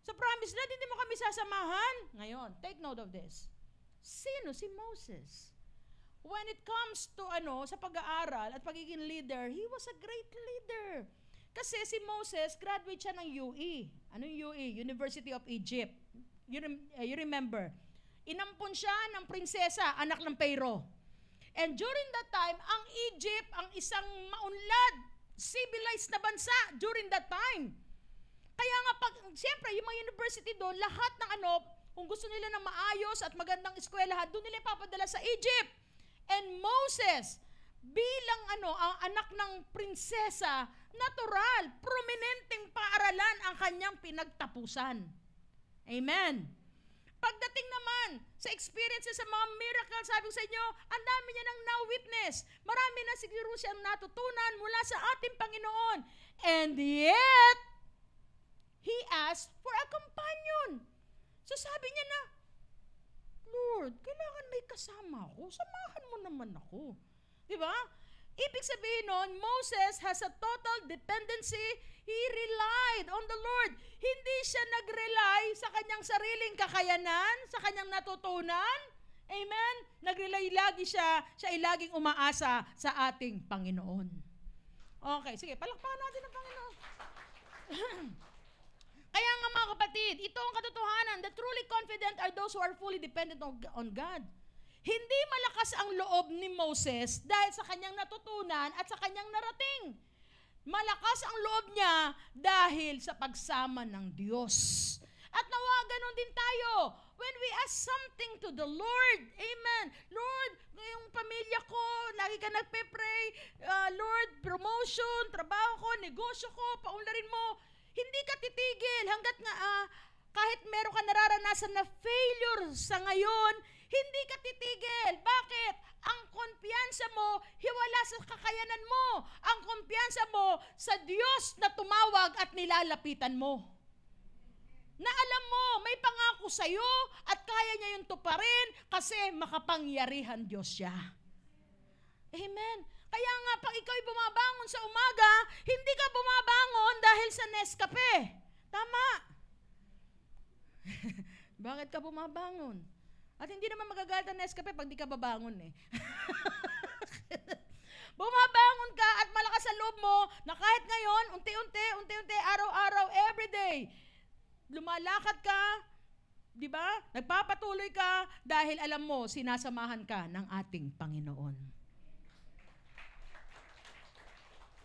sa promised land, hindi mo kami sasamahan. Ngayon, take note of this. Sino si Moses? When it comes to sa pag-aaral at pagiging leader, he was a great leader. Kasi si Moses, graduate siya ng UE. Ano yung UE? University of Egypt. You remember. Inampon siya ng prinsesa, anak ng Pharaoh. And during that time, ang Egypt, ang isang maunlad, civilized na bansa during that time. Kaya nga, siyempre, yung mga university doon, lahat ng kung gusto nila ng maayos at magandang eskwelahan, doon nila ipapadala sa Egypt. And Moses, bilang ang anak ng prinsesa, natural, prominenteng paaralan ang kanyang pinagtapusan. Amen. Pagdating naman sa experiences sa mga miracles, sabi ko sa inyo, ang dami niya nang na-witness. Marami na siguro siyang natutunan mula sa ating Panginoon. And yet, he asked for a companion. So sabi niya na, Lord, kailangan may kasama ako. Samahan mo naman ako. Diba? Ibig sabihin nun, Moses has a total dependency. He relied on the Lord. Hindi siya nag-rely sa kanyang sariling kakayanan, sa kanyang natutunan. Amen? Nag-rely lagi siya ay laging umaasa sa ating Panginoon. Okay, sige, palakpakan natin ang Panginoon. Kaya nga mga kapatid, ito ang katotohanan. The truly confident are those who are fully dependent on God. Hindi malakas ang loob ni Moses dahil sa kanyang natutunan at sa kanyang narating. Malakas ang loob niya dahil sa pagsama ng Diyos. At nawa ganon din tayo. When we ask something to the Lord, amen. Lord, yung pamilya ko, lagi ka nagpe-pray. Lord, promotion, trabaho ko, negosyo ko, paunlarin mo. Hindi ka titigil hanggat nga kahit meron ka nararanasan na failure sa ngayon, hindi ka titigil. Bakit? Ang kumpiyansa mo, hiwala sa kakayanan mo. Ang kumpiyansa mo sa Diyos na tumawag at nilalapitan mo. Na alam mo, may pangako sa'yo at kaya niya yung tuparin kasi makapangyarihan Diyos siya. Amen. Kaya nga, pag ikaw'y bumabangon sa umaga, hindi ka bumabangon dahil sa Nescafe. Tama. Bakit ka bumabangon? At hindi naman magagalit ang Nescafe pag di ka babangon eh. Bumabangon ka at malakas ang loob mo na kahit ngayon, unti-unti, araw-araw, everyday, lumalakad ka, di ba? Nagpapatuloy ka dahil alam mo, sinasamahan ka ng ating Panginoon.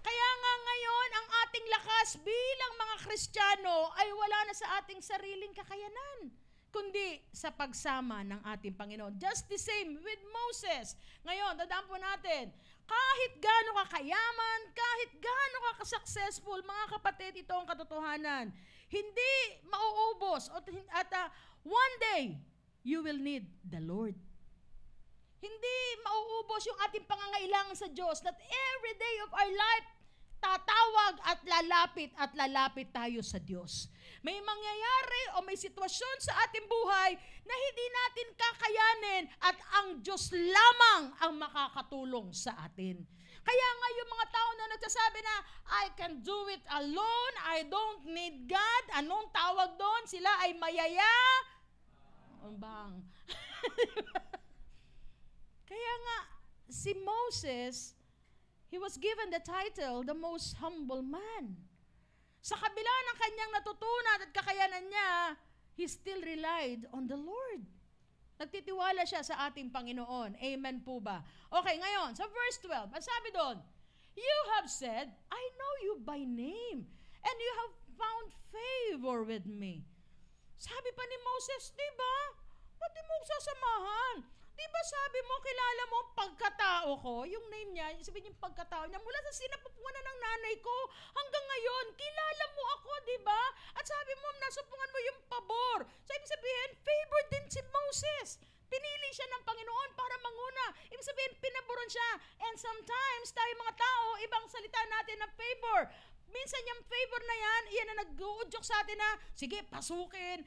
Kaya nga ngayon, ang ating lakas bilang mga Kristiyano ay wala na sa ating sariling kakayanan, kundi sa pagsama ng ating Panginoon. Just the same with Moses. Ngayon, tandaan po natin, kahit gaano ka kayaman, kahit gaano ka successful, mga kapatid, ito ang katotohanan. Hindi mauubos at one day, you will need the Lord. Hindi mauubos yung ating pangangailangan sa Diyos that every day of our life, tatawag at lalapit tayo sa Diyos. May mangyayari o may sitwasyon sa ating buhay na hindi natin kakayanin at ang Diyos lamang ang makakatulong sa atin. Kaya nga yung mga tao na nagsasabi na, I can do it alone, I don't need God, anong tawag doon? Sila ay mayaya. Ang bang. Kaya nga, si Moses, he was given the title, the most humble man. Sa kabila ng kanyang natutunan at kakayanan niya, he still relied on the Lord. Nagtitiwala siya sa ating Panginoon. Amen po ba? Okay, ngayon, sa verse 12, ang sabi doon, you have said, I know you by name, and you have found favor with me. Sabi pa ni Moses, di ba? Ba't di mo sasamahan? Di ba sabi mo, kilala mo ang pagkatao ko? Yung name niya, sabihin yung pagkatao niya, mula sa sinapupungan ng nanay ko hanggang ngayon, kilala mo ako, di ba? At sabi mo, nasupungan mo yung pabor. So, ibig sabihin, favored din si Moses. Pinili siya ng Panginoon para manguna. Ibig sabihin, pinaboran siya. And sometimes, tayo mga tao, ibang salita natin ng favor. Minsan yung favor na yan, iyan na nag-uudyok sa atin na, sige, pasukin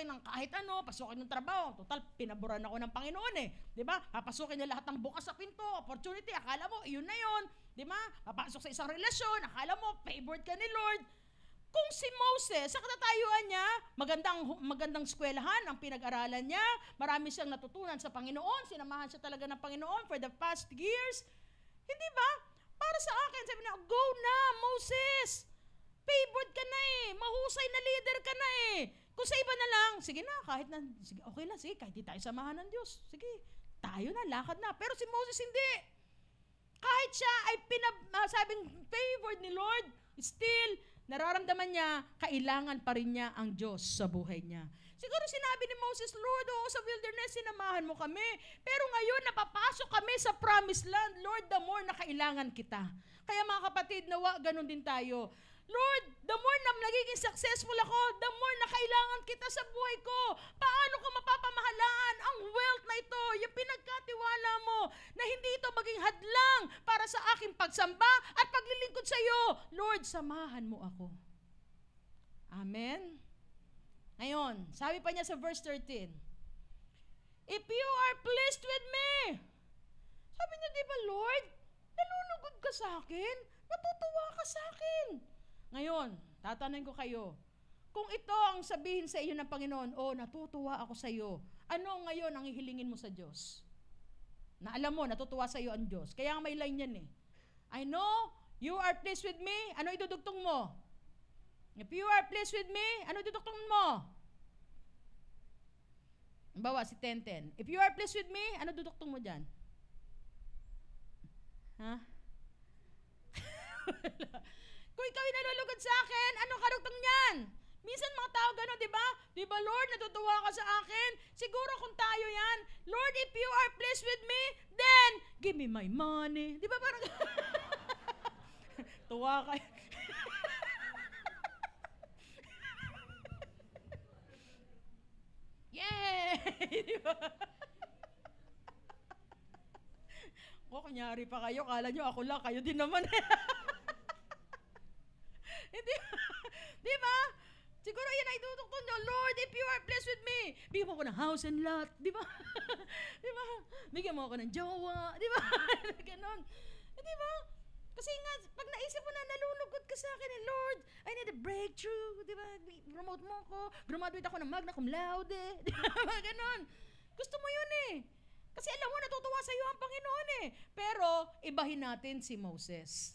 ng kahit ano, pasukin ng trabaho. Total, pinaboran ako ng Panginoon eh. Di ba? Papasukin niya lahat ng bukas sa pinto, opportunity, akala mo, iyon na yun. Di ba? Papasok sa isang relasyon, akala mo, favored ka ni Lord. Kung si Moses, sa katatayuan niya, magandang eskwelahan ang pinag-aralan niya, marami siyang natutunan sa Panginoon, sinamahan siya talaga ng Panginoon for the past years. Hindi ba? Para sa akin, sabi niya, go na, Moses! Favored ka na eh, mahusay na leader ka na eh. Kung sa iba na lang, sige na, kahit na, sige, okay lang, sige, kahit di tayo samahan ng Diyos. Sige, tayo na, lakad na. Pero si Moses hindi. Kahit siya ay sabing favored ni Lord, still, nararamdaman niya, kailangan pa rin niya ang Diyos sa buhay niya. Siguro sinabi ni Moses, Lord, sa wilderness, sinamahan mo kami. Pero ngayon, napapasok kami sa promised land. Lord, the more na kailangan kita. Kaya mga kapatid, nawa, ganun din tayo. Lord, the more na nagiging successful ako, the more na kailangan kita sa buhay ko. Paano ko mapapamahalaan ang wealth na ito, yung pinagkatiwala mo, na hindi ito maging hadlang para sa aking pagsamba at paglilingkod sa iyo. Lord, samahan mo ako. Amen? Ngayon, sabi pa niya sa verse 13, if you are pleased with me, sabi niya, di ba Lord, nalulugod ka sa akin, natutuwa ka sa akin. Ngayon, tatanungin ko kayo, kung ito ang sabihin sa iyo ng Panginoon, natutuwa ako sa iyo, ano ngayon ang ihilingin mo sa Diyos? Na alam mo, natutuwa sa iyo ang Diyos. Kaya may line yan eh. I know you are pleased with me, ano idudugtong mo? If you are pleased with me, ano idudugtong mo? Bawa si 10:10. If you are pleased with me, ano dudugtong mo dyan? Ha? Kung ikaw ay nalulugod sa akin, anong karugtong niyan? Minsan mga tao gano'n, di ba? Di ba, Lord, natutuwa ka sa akin? Siguro kung tayo yan, Lord, if you are pleased with me, then give me my money. Di ba parang tuwa ka. Yay! Di ba? Kunyari pa kayo, kala nyo ako lang, kayo din naman. Hindi, di ba? Siguro yan ay tutukton nyo, Lord, if you are pleased with me, bigyan mo ako ng house and lot, di ba? Di ba? Bigyan mo ako ng jowa, di ba? Ganon. Di ba? Kasi nga, pag naisip mo na nalulugod ka sa akin, Lord, I need a breakthrough, di ba? Promote mo ako, graduate ako ng magna cum laude, di ba? Ganon. Gusto mo yun eh. Kasi alam mo, natutuwa sa iyo ang Panginoon eh. Pero, ibahin natin si Moses.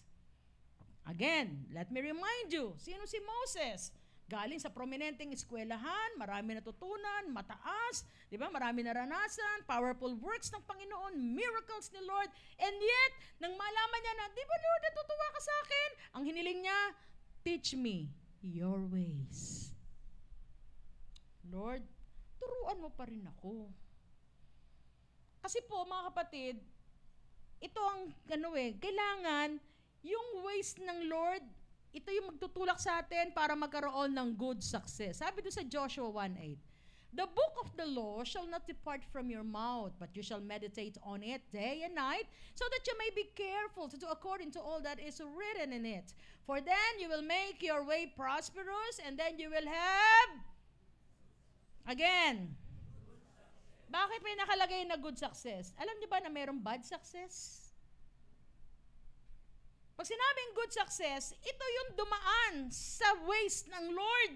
Again, let me remind you, sino si Moses? Galing sa prominenteng eskwelahan, marami natutunan, mataas, di ba? Marami naranasan, powerful works ng Panginoon, miracles ni Lord, and yet, nang malaman niya na, di ba Lord, natutuwa ka sa akin? Ang hiniling niya, teach me your ways. Lord, turuan mo pa rin ako. Kasi po, mga kapatid, ito ang, kailangan, yung ways ng Lord, ito yung magtutulak sa atin para magkaroon ng good success. Sabi doon sa Joshua 1:8, the book of the law shall not depart from your mouth, but you shall meditate on it day and night, so that you may be careful to do according to all that is written in it. For then you will make your way prosperous, and then you will have, again, bakit may nakalagay na good success? Alam niyo ba na mayroong bad success? Pag sinabing good success, ito yung dumaan sa ways ng Lord.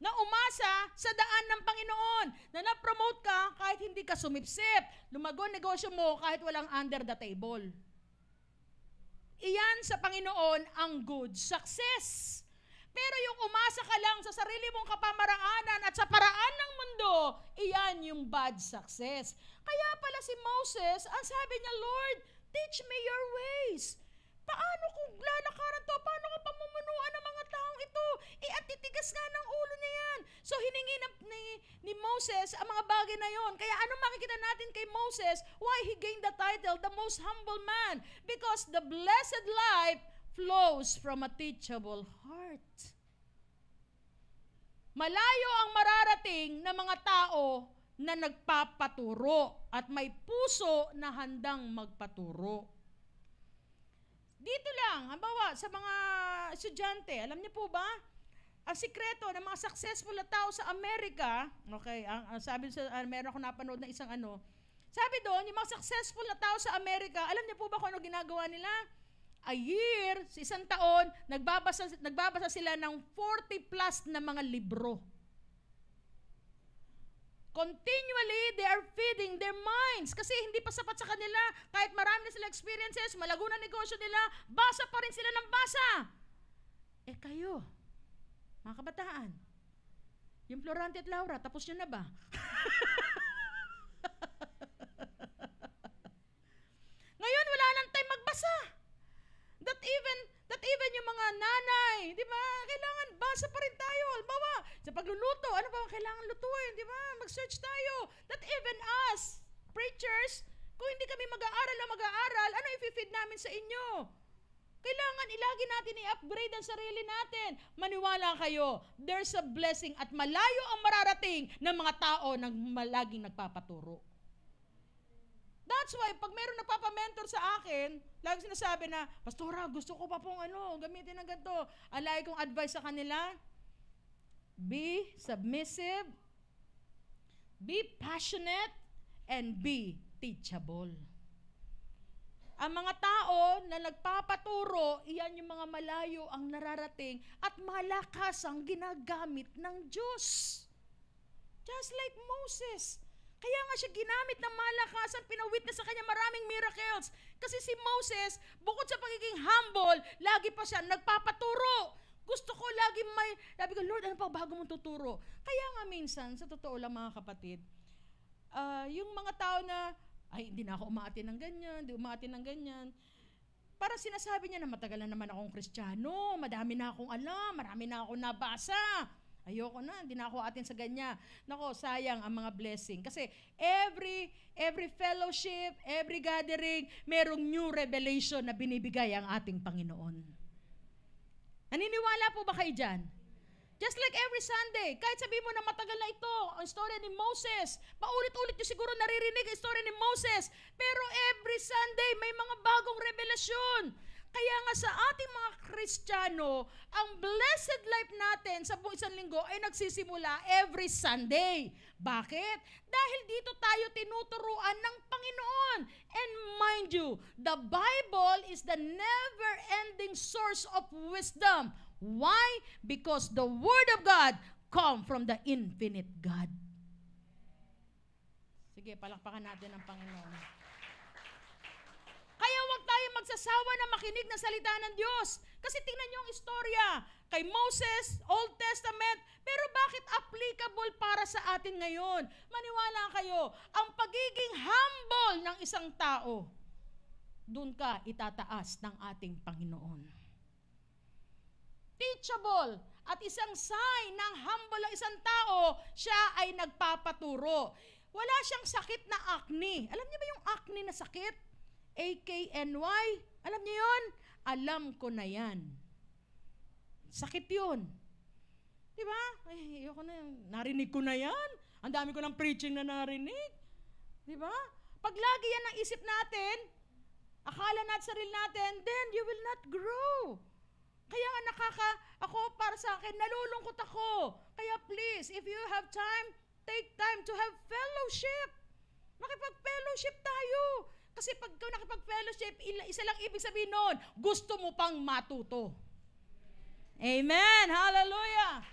na umasa sa daan ng Panginoon, na na-promote ka kahit hindi ka sumipsip, lumago negosyo mo kahit walang under the table. Iyan sa Panginoon ang good success. Pero yung umasa ka lang sa sarili mong kapamaraanan at sa paraan ng mundo, iyan yung bad success. Kaya pala si Moses, ang sabi niya, Lord, teach me your ways. Paano kung lalakaran to? Paano kung pamumunuan ng mga taong ito? At titigas nga ng ulo niya yan. So hiningi ni Moses ang mga bagay na yon. Kaya anong makikita natin kay Moses? Why he gained the title, the most humble man? Because the blessed life flows from a teachable heart. Malayo ang mararating ng mga tao na nagpapaturo at may puso na handang magpaturo. Dito lang, halimbawa sa mga estudyante, alam niyo po ba, ang sikreto ng mga successful na tao sa Amerika, okay, sabi sa, meron ako napanood na isang sabi doon, yung mga successful na tao sa Amerika, alam niyo po ba kung ano ginagawa nila? A year, sa isang taon, nagbabasa sila ng 40 plus na mga libro. Continually, they are feeding their minds kasi hindi pa sapat sa kanila. Kahit marami na sila experiences, malago na negosyo nila, basa pa rin sila ng basa. Kayo, mga kabataan, yung Florante at Laura, tapos nyo na ba? Ngayon, wala nang time magbasa. That even yung mga nanay, di ba, kailangan basa pa rin tayo. Halimbawa, sa pagluluto, ano ba ang kailangan lutuin, di ba? Mag-search tayo. That even us, preachers, kung hindi kami mag-aaral, ano i-feed namin sa inyo? Kailangan ilagi natin i-upgrade ang sarili natin. Maniwala kayo, there's a blessing at malayo ang mararating ng mga tao na laging nagpapaturo. That's why, pag mayroong nagpapamentor sa akin, lagi sinasabi na, Pastora, gusto ko pa pong gamitin ng ganito. Ang lagi kong advice sa kanila, be submissive, be passionate, and be teachable. Ang mga tao na nagpapaturo, iyan yung mga malayo ang nararating at malakas ang ginagamit ng Diyos. Just like Moses. Kaya nga siya ginamit ng malakasan, pinawitness sa kanya maraming miracles. Kasi si Moses, bukod sa pagiging humble, lagi pa siya nagpapaturo. Gusto ko lagi sabi ko, Lord, ano pa bago mong tuturo? Kaya nga minsan, sa totoo lang mga kapatid, yung mga tao na, hindi na ako umaatin ng ganyan, para sinasabi niya na matagal na naman akong Kristiyano, madami na akong alam, marami na akong nabasa. Ayoko na, hindi na ako atin sa ganyan. Nako, sayang ang mga blessing. Kasi every fellowship, every gathering, merong new revelation na binibigay ang ating Panginoon. Naniniwala po ba kayo dyan? Just like every Sunday, kahit sabihin mo na matagal na ito, ang story ni Moses, paulit-ulit nyo siguro naririnig ang story ni Moses, pero every Sunday may mga bagong revelasyon. Kaya nga sa ating mga Kristiyano, ang blessed life natin sa buong isang linggo ay nagsisimula every Sunday. Bakit? Dahil dito tayo tinuturuan ng Panginoon. And mind you, the Bible is the never-ending source of wisdom. Why? Because the Word of God come from the infinite God. Sige, palakpakan natin ang Panginoon. Kaya huwag tayo magsasawa na makinig ng salita ng Diyos. Kasi tingnan niyo ang istorya kay Moses, Old Testament, pero bakit applicable para sa atin ngayon? Maniwala kayo, ang pagiging humble ng isang tao, dun ka itataas ng ating Panginoon. Teachable. At isang sign ng humble ng isang tao, siya ay nagpapaturo. Wala siyang sakit na acne. Alam niyo ba yung acne na sakit? AKNY. Alam niyo yun? Alam ko na yan. Sakit yun. Diba? Ayoko na yan. Narinig ko na yan. Ang dami ko ng preaching na narinig. Diba? Pag lagi yan ang isip natin, akala natin sarili natin, then you will not grow. Kaya nga ako para sa akin, nalulungkot ako. Kaya please, if you have time, take time to have fellowship. Makipag-fellowship tayo. Kasi pag ikaw nakipag-fellowship, isa lang ibig sabihin nun, gusto mo pang matuto. Amen! Hallelujah!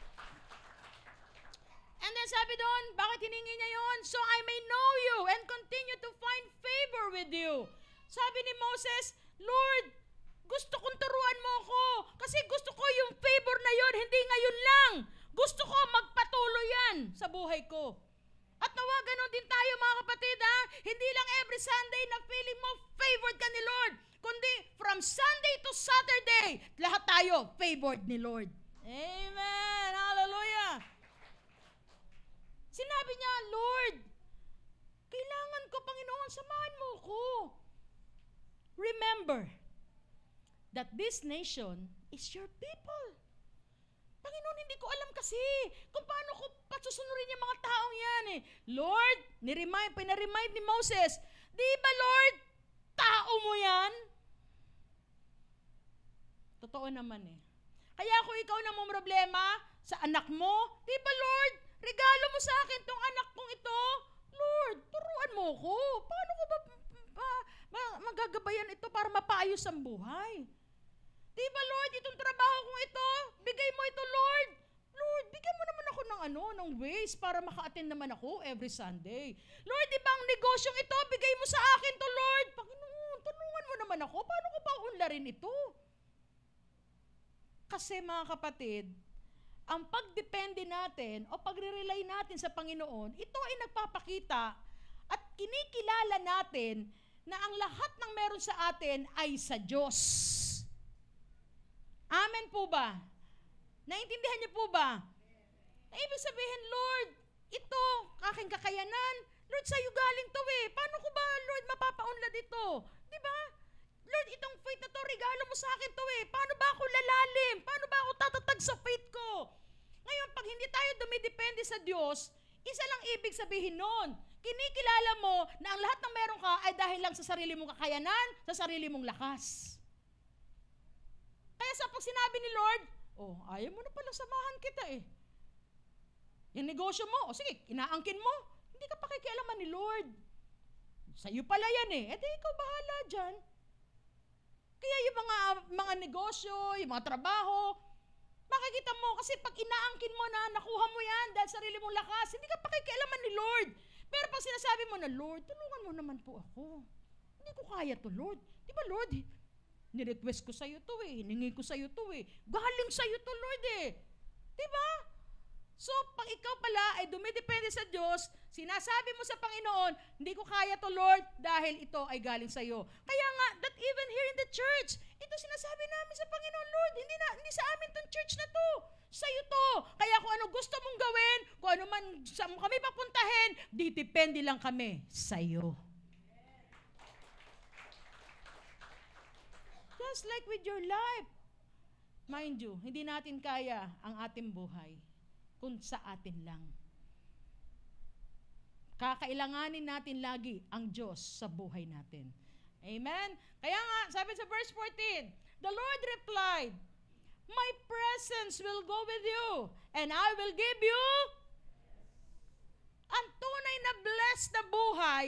sabi doon? Bakit hiningi niya yon? So I may know you and continue to find favor with you. Sabi ni Moses, Lord, gusto kong turuan mo ako kasi gusto ko yung favor na yon, hindi ngayon lang. Gusto ko magpatuloy yan sa buhay ko. At nawa ganon din tayo mga kapatid ha. Hindi lang every Sunday na feeling mo favored ka ni Lord. Kundi from Sunday to Saturday, lahat tayo favored ni Lord. Amen. Hallelujah. Sinabi niya, Lord, kailangan ko, Panginoon, samahan mo ko. Remember that this nation is your people. Panginoon, hindi ko alam kasi kung paano ko pasusunurin yung mga taong yan eh. Lord, pinaremind ni Moses, di ba Lord, tao mo yan? Totoo naman eh. Kaya kung ikaw na mo problema sa anak mo, di ba Lord, regalo mo sa akin tong anak kong ito? Lord, turuan mo ko. Paano ko ba magagabayan ito para mapaayos ang buhay? Di ba Lord, itong trabaho kong ito, bigay mo ito Lord. Lord, bigyan mo naman ako ng ways para maka-attend naman ako every Sunday. Lord, di ba ang negosyong ito, bigay mo sa akin to Lord. Panginoon, tulungan mo naman ako. Paano ko pa unlarin ito? Kasi mga kapatid, ang pagdepende natin o pagre-rely natin sa Panginoon, ito ay nagpapakita at kinikilala natin na ang lahat ng meron sa atin ay sa Diyos. Amen po ba? Naintindihan niyo po ba? Na ibig sabihin, Lord, ito, aking kakayanan, Lord, sa'yo galing to eh. Paano ko ba, Lord, mapapaunlad ito? Di ba? Lord, itong faith na to, regalo mo sa akin to eh. Paano ba ako lalalim? Paano ba ako tatatag sa faith ko? Ngayon, pag hindi tayo dumidepende sa Diyos, isa lang ibig sabihin nun. Kinikilala mo na ang lahat ng meron ka ay dahil lang sa sarili mong kakayanan, sa sarili mong lakas. Kaya sa pag sinabi ni Lord, ayaw mo na pala samahan kita eh. Yung negosyo mo, sige, inaangkin mo, hindi ka pakikialaman ni Lord. Sa'yo pala yan eh. Di ikaw bahala dyan. Kaya yung mga negosyo, yung mga trabaho, makikita mo kasi pag inaangkin mo na, nakuha mo yan dahil sarili mong lakas, hindi ka pakikialaman ni Lord. Pero pag sinasabi mo na, Lord, tulungan mo naman po ako. Hindi ko kaya to, Lord. Di ba, Lord, nirequest ko sa'yo to eh, hiningi ko sa'yo to eh. Galing sa'yo to, Lord eh. Di ba? So, pag ikaw pala ay dumidepende sa Diyos, sinasabi mo sa Panginoon, hindi ko kaya to, Lord, dahil ito ay galing sa'yo. Kaya nga, that even here in the church, ito sinasabi namin sa Panginoon, Lord, hindi sa amin tong church na to. Sa'yo to. Kaya kung ano gusto mong gawin, kung ano man saan mo kami papuntahin, depende lang kami sa'yo. Just like with your life. Mind you, hindi natin kaya ang ating buhay kung sa atin lang. Kakailanganin natin lagi ang Diyos sa buhay natin. Amen? Kaya nga, sabi sa verse 14, the Lord replied, my presence will go with you, and I will give you ang tunay na blessed na buhay,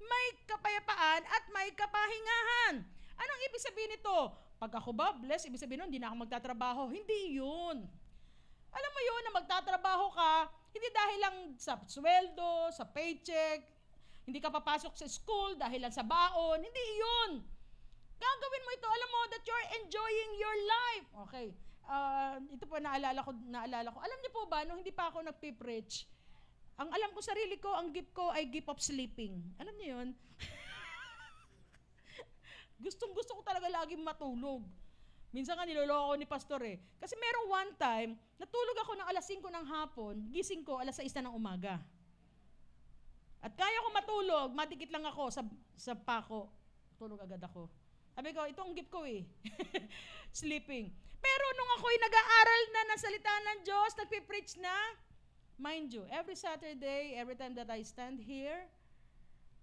may kapayapaan at may kapahingahan. Anong ibig sabihin nito? Pag ako ba blessed, ibig sabihin nun, hindi na ako magtatrabaho. Hindi yun. Alam mo yun, na magtatrabaho ka, hindi dahil lang sa sweldo, sa paycheck, hindi ka papasok sa school dahil lang sa baon, hindi yun. Gagawin mo ito, alam mo, that you're enjoying your life. Okay, ito po naalala ko. Alam niyo po ba, nung hindi pa ako nagpipreach, ang alam ko sarili ko, ang gift ko ay gift of sleeping. Alam niyo yun? Gustong-gusto ko talaga laging matulog. Minsan nga niloloko ni pastor eh. Kasi merong one time, natulog ako ng alas 5 ng hapon, gising ko alas 6 na ng umaga. At kaya ko matulog, madikit lang ako sa pako. Tulog agad ako. Sabi ko, ito ang gift ko eh. Sleeping. Pero nung ako'y nag-aaral na ng salita ng Diyos, nagpipreach na, mind you, every Saturday, every time that I stand here,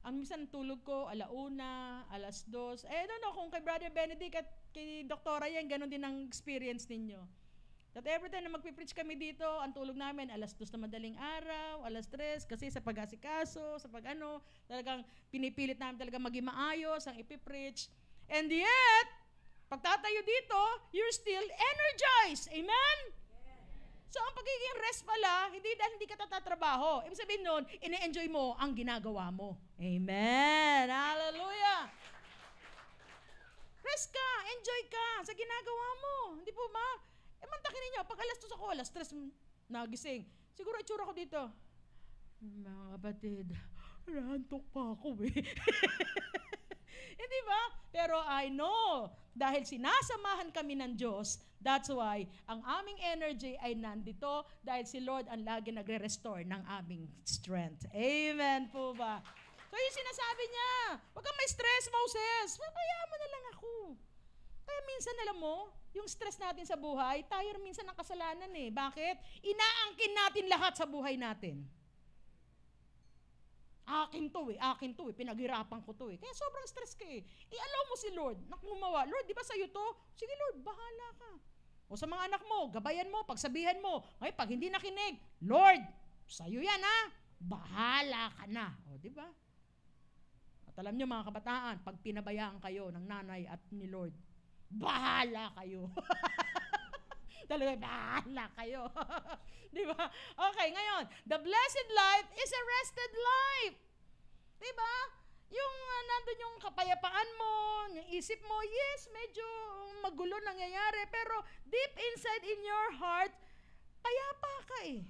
ang minsan tulog ko, 1:00, 2:00. I don't know kung kay Brother Benedict at kay Doktora yan, ganun din ang experience ninyo. That every time na magpipreach kami dito, ang tulog namin, 2:00 na madaling araw, 3:00, kasi sa pag-asikaso, sa pag-ano, talagang pinipilit namin talaga maging maayos ang ipipreach. And yet, pagtatayo dito, you're still energized. Amen? So, ang pagiging rest pala, hindi dahil hindi ka tatatrabaho. Ibig sabihin nun, ine-enjoy mo ang ginagawa mo. Amen. Hallelujah. Rest ka, enjoy ka sa ginagawa mo. Hindi po ba? Mantakin ninyo, pag alas 2 ako, alas 3 nagising. Siguro itsura ko dito. Mga kapatid, naantok pa ako eh. Hindi ba? Pero I know, dahil sinasamahan kami ng Diyos, that's why ang aming energy ay nandito dahil si Lord ang lagi nagre-restore ng aming strength. Amen po ba? So yung sinasabi niya, huwag kang may stress, Moses. Papayaan mo na lang ako. Kaya minsan, alam mo, yung stress natin sa buhay, tayo minsan ng kasalanan eh. Bakit? Inaangkin natin lahat sa buhay natin. Akin to eh, pinaghirapan ko to eh. Kaya sobrang stress ka eh. I-allow mo si Lord na gumawa. Lord, di ba sa'yo to? Sige Lord, bahala ka. O sa mga anak mo, gabayan mo, pagsabihan mo. Ngayon, pag hindi nakinig, Lord, sa'yo yan ha. Bahala ka na. O, di ba? At alam nyo mga kabataan, pag pinabayaan kayo ng nanay at ni Lord, bahala kayo. Talaga, bahala kayo. Di ba? Okay, ngayon, the blessed life is a rested life. Di ba? Yung nandun yung kapayapaan mo, yung isip mo, yes, medyo magulo nangyayari, pero deep inside in your heart, payapa ka eh.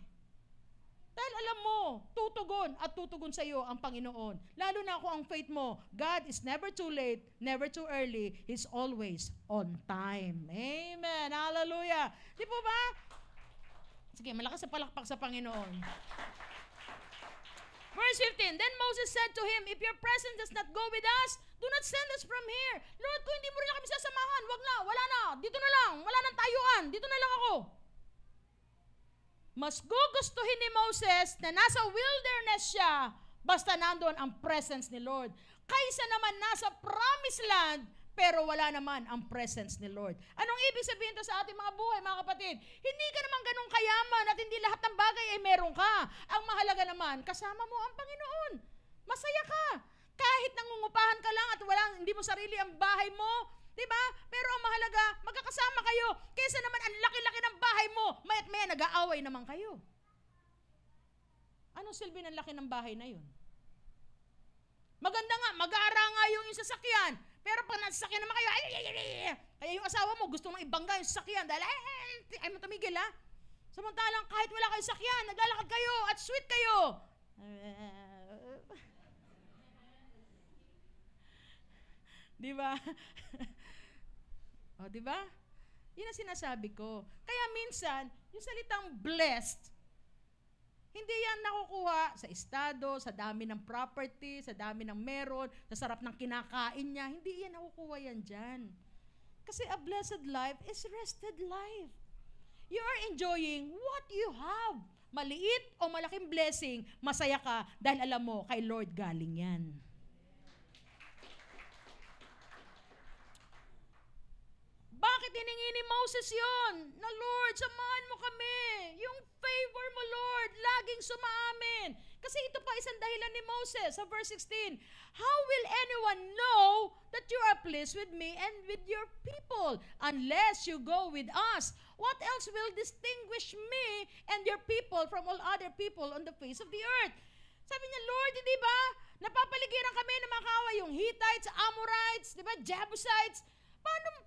Dahil alam mo, tutugon sa iyo ang Panginoon. Lalo na kung ang faith mo, God is never too late, never too early, He's always on time. Amen. Hallelujah. Di po ba? Sige, malakas sa palakpak sa Panginoon. Verse 15, then Moses said to him, if your presence does not go with us, do not send us from here. Lord, kung hindi mo rin kami sasamahan, wag na, wala na, dito na lang, wala nang tayuan, dito na lang ako. Mas gugustuhin ni Moses na nasa wilderness siya basta nandun ang presence ni Lord. Kaysa naman nasa promised land pero wala naman ang presence ni Lord. Anong ibig sabihin to sa ating mga buhay, mga kapatid? Hindi ka naman ganun kayaman at hindi lahat ng bagay ay meron ka. Ang mahalaga naman, kasama mo ang Panginoon. Masaya ka. Kahit nangungupahan ka lang at hindi mo sarili ang bahay mo, diba? Pero ang mahalaga, magkakasama kayo. Kaysa naman ang laki-laki ng bahay mo, maya't maya nag-aaway naman kayo. Anong silbi ng laki ng bahay na yun? Maganda nga, mag-aara nga yung sasakyan. Pero pag nasasakyan naman kayo, kaya yung asawa mo gusto nang ibangga yung sasakyan dahil ay mo tumigil ha. Samantalang kahit wala kayong sasakyan, naglalakad kayo at sweet kayo. Diba? O, di ba? Yun ang sinasabi ko. Kaya minsan, yung salitang blessed, hindi yan nakukuha sa estado, sa dami ng property, sa dami ng meron, sa sarap ng kinakain niya. Hindi yan nakukuha yan dyan. Kasi a blessed life is rested life. You are enjoying what you have. Maliit o malaking blessing, masaya ka dahil alam mo, kay Lord galing yan. Bakit hiningi ni Moses yon? Na Lord, samahan mo kami. Yung favor mo, Lord, laging sumaamin. Kasi ito pa isang dahilan ni Moses sa verse 16. How will anyone know that you are pleased with me and with your people unless you go with us? What else will distinguish me and your people from all other people on the face of the earth? Sabi niya, Lord, di ba? Napapaligiran kami ng mga kaaway, yung Hittites, Amorites, di ba? Jebusites.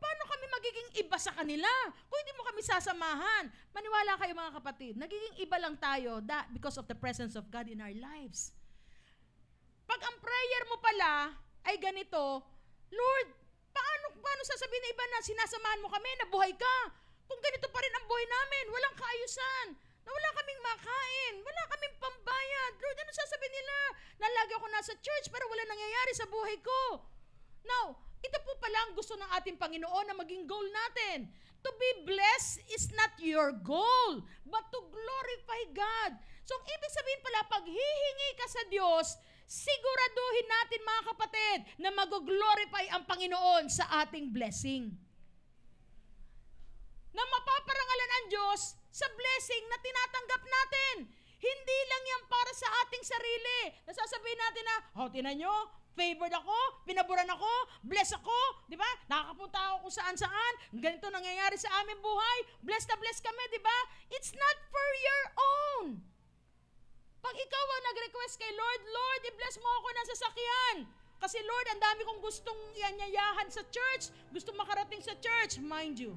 Paano kami magiging iba sa kanila kung hindi mo kami sasamahan? Maniwala kayo mga kapatid, nagiging iba lang tayo because of the presence of God in our lives. Pag ang prayer mo pala ay ganito, Lord, paano sasabihin na iba na sinasamahan mo kami, nabuhay ka? Kung ganito pa rin ang buhay namin, walang kaayusan, na wala kaming makain, wala kaming pambayad. Lord, ano sasabihin nila? Na lagi ako nasa church pero wala nangyayari sa buhay ko. Now, ito po pala ang gusto ng ating Panginoon na maging goal natin. To be blessed is not your goal, but to glorify God. So, ang ibig sabihin pala, pag hihingi ka sa Diyos, siguraduhin natin mga kapatid na mag-glorify ang Panginoon sa ating blessing. Na mapaparangalan ang Diyos sa blessing na tinatanggap natin. Hindi lang yan para sa ating sarili. Nasasabihin natin na, tinan nyo, favored ako, pinaboran ako, blessed ako, di ba? Nakakapunta ako kung saan-saan, ganito nangyayari sa aming buhay, blessed na blessed kami, di ba? It's not for your own. Pag ikaw ang nag-request kay Lord, Lord, i-bless mo ako ng sasakyan. Kasi Lord, ang dami kong gustong ianyayahan sa church, gustong makarating sa church, mind you.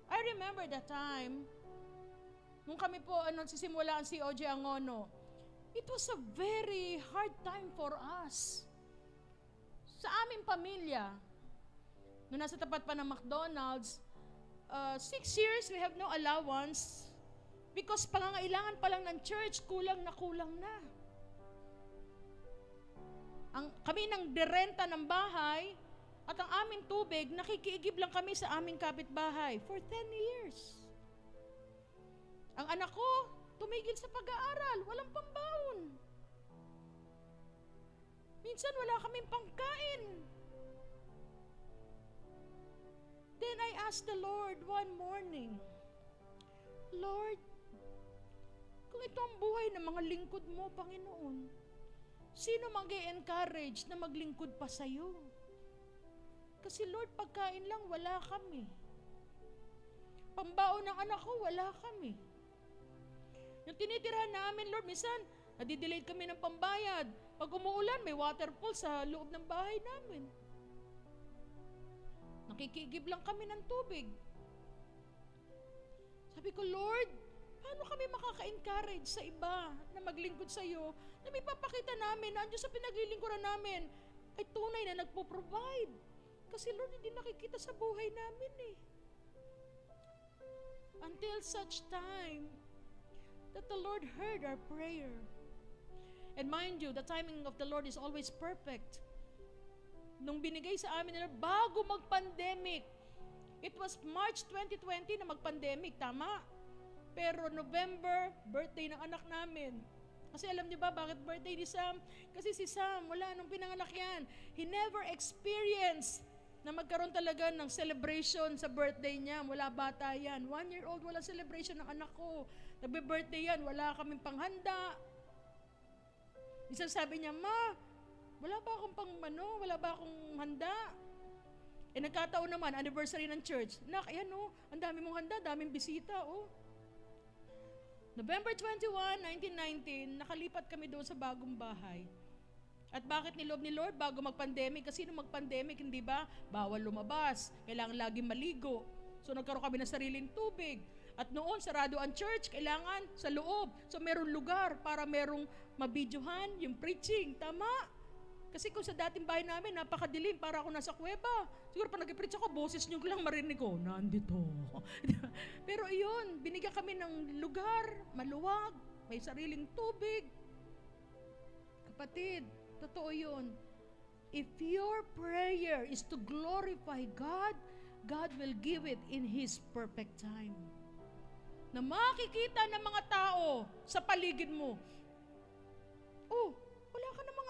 I remember that time, nung kami po sisimula ang COJ Angono, it was a very hard time for us. Sa aming pamilya, nung nasa tapat pa ng McDonald's, 6 years we have no allowance because pangangailangan pa lang ng church, kulang na. Kami nang derenta ng bahay at ang aming tubig, nakikiigib lang kami sa aming kapitbahay for 10 years. Ang anak ko, tumigil sa pag-aaral, walang pambaon. Minsan wala kaming pangkain. Then I asked the Lord one morning, Lord, kung ito ang buhay ng mga lingkod mo, Panginoon, sino mag-e-encourage na maglingkod pa sa'yo? Kasi Lord, pagkain lang, wala kami. Pambaon ng anak ko, wala kami. Yung tinitirahan namin, Lord, minsan, nadidelayed kami ng pambayad. Pag umuulan, may waterfall sa loob ng bahay namin. Nakikigib lang kami ng tubig. Sabi ko, Lord, paano kami makaka-encourage sa iba na maglingkod sa iyo, na may papakita namin na andyan sa pinaglilingkuran namin ay tunay na nagpo-provide. Kasi Lord, hindi nakikita sa buhay namin eh. Until such time that the Lord heard our prayer. And mind you, the timing of the Lord is always perfect. Nung binigay sa amin nila, bago mag-pandemic, it was March 2020 na mag-pandemic, tama? Pero November, birthday ng anak namin. Kasi alam niyo ba bakit birthday ni Sam? Kasi si Sam, wala nung pinanganak yan. He never experienced na magkaroon talaga ng celebration sa birthday niya. Wala bata yan. 1 year old, walang celebration ng anak ko. Nagbe-birthday yan, wala kaming panghanda. Minsan sabi niya, Ma, wala ba akong wala ba akong handa? Eh nagkataon naman, anniversary ng church. Nak, ayan oh, ang dami mong handa, daming bisita oh. November 21, 1919, nakalipat kami doon sa bagong bahay. At bakit nilob ni Lord bago mag-pandemic? Kasi nung mag-pandemic, hindi ba, bawal lumabas, kailangan laging maligo. So nagkaroon kami ng sariling tubig. At noon, sarado ang church, kailangan sa loob. So merong lugar para merong mabidyohan, yung preaching, tama? Kasi kung sa dating bahay namin, napakadilim, para ako nasa kuweba. Siguro pag nag-preach ako, boses nyo lang marinig ko, nandito. Pero iyon, binigyan kami ng lugar, maluwag, may sariling tubig. Kapatid, totoo yun. If your prayer is to glorify God, God will give it in His perfect time. Na makikita ng mga tao sa paligid mo, oh, wala ka namang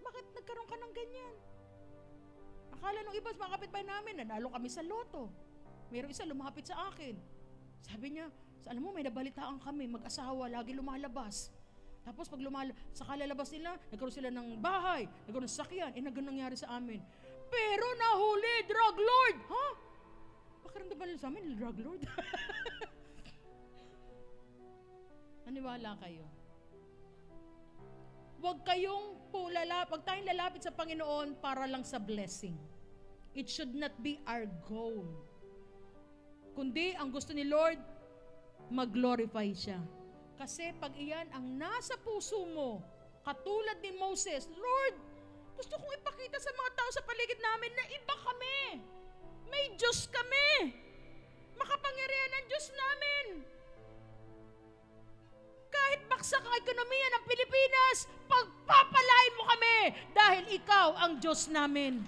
bakit nagkaroon ka ng ganyan? Akala nung iba, mga kapitbahay namin, nanalo kami sa loto. Mayroong isa lumapit sa akin. Sabi niya, alam mo, may nabalitaan kami, mag-asawa, lagi lumalabas. Tapos pag sa kalalabas nila, nagkaroon sila ng bahay, nagkaroon ng sasakyan, ganun nangyari sa amin. Pero nahuli, drug lord! Ha? Pakiramdam ba nila sa amin, drug lord? Naniwala kayo. Huwag tayong lalapit sa Panginoon para lang sa blessing. It should not be our goal. Kundi, ang gusto ni Lord, mag-glorify siya. Kasi pag iyan ang nasa puso mo, katulad ni Moses, Lord, gusto kong ipakita sa mga tao sa paligid namin na iba kami. May Diyos kami. Makapangyarihan ang Diyos namin. Kahit baksak ang ekonomiya ng Pilipinas, pagpapalain mo kami dahil ikaw ang Diyos namin.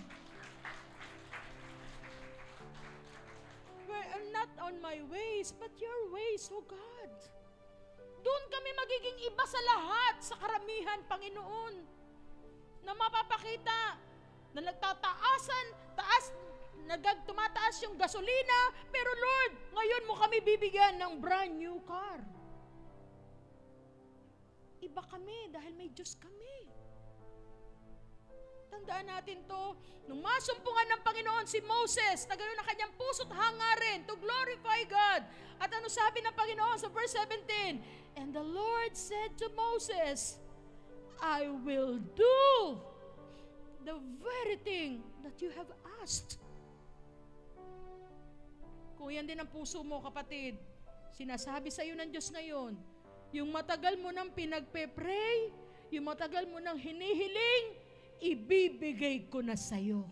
Well, I'm not on my ways, but your ways, O God. Doon kami magiging iba sa lahat, sa karamihan, Panginoon. Na mapapakita na tumataas yung gasolina, pero Lord, ngayon mo kami bibigyan ng brand new car. Iba kami dahil may Diyos kami. Tandaan natin to. Nung masumpungan ng Panginoon si Moses, na ganoon ang kanyang puso't hangarin to glorify God. At ano sabi ng Panginoon sa verse 17? And the Lord said to Moses, I will do the very thing that you have asked. Kung yan din ang puso mo, kapatid, sinasabi sa iyo ng Diyos ngayon, yung matagal mo nang pinagpe-pray, yung matagal mo nang hinihiling, ibibigay ko na sa iyo.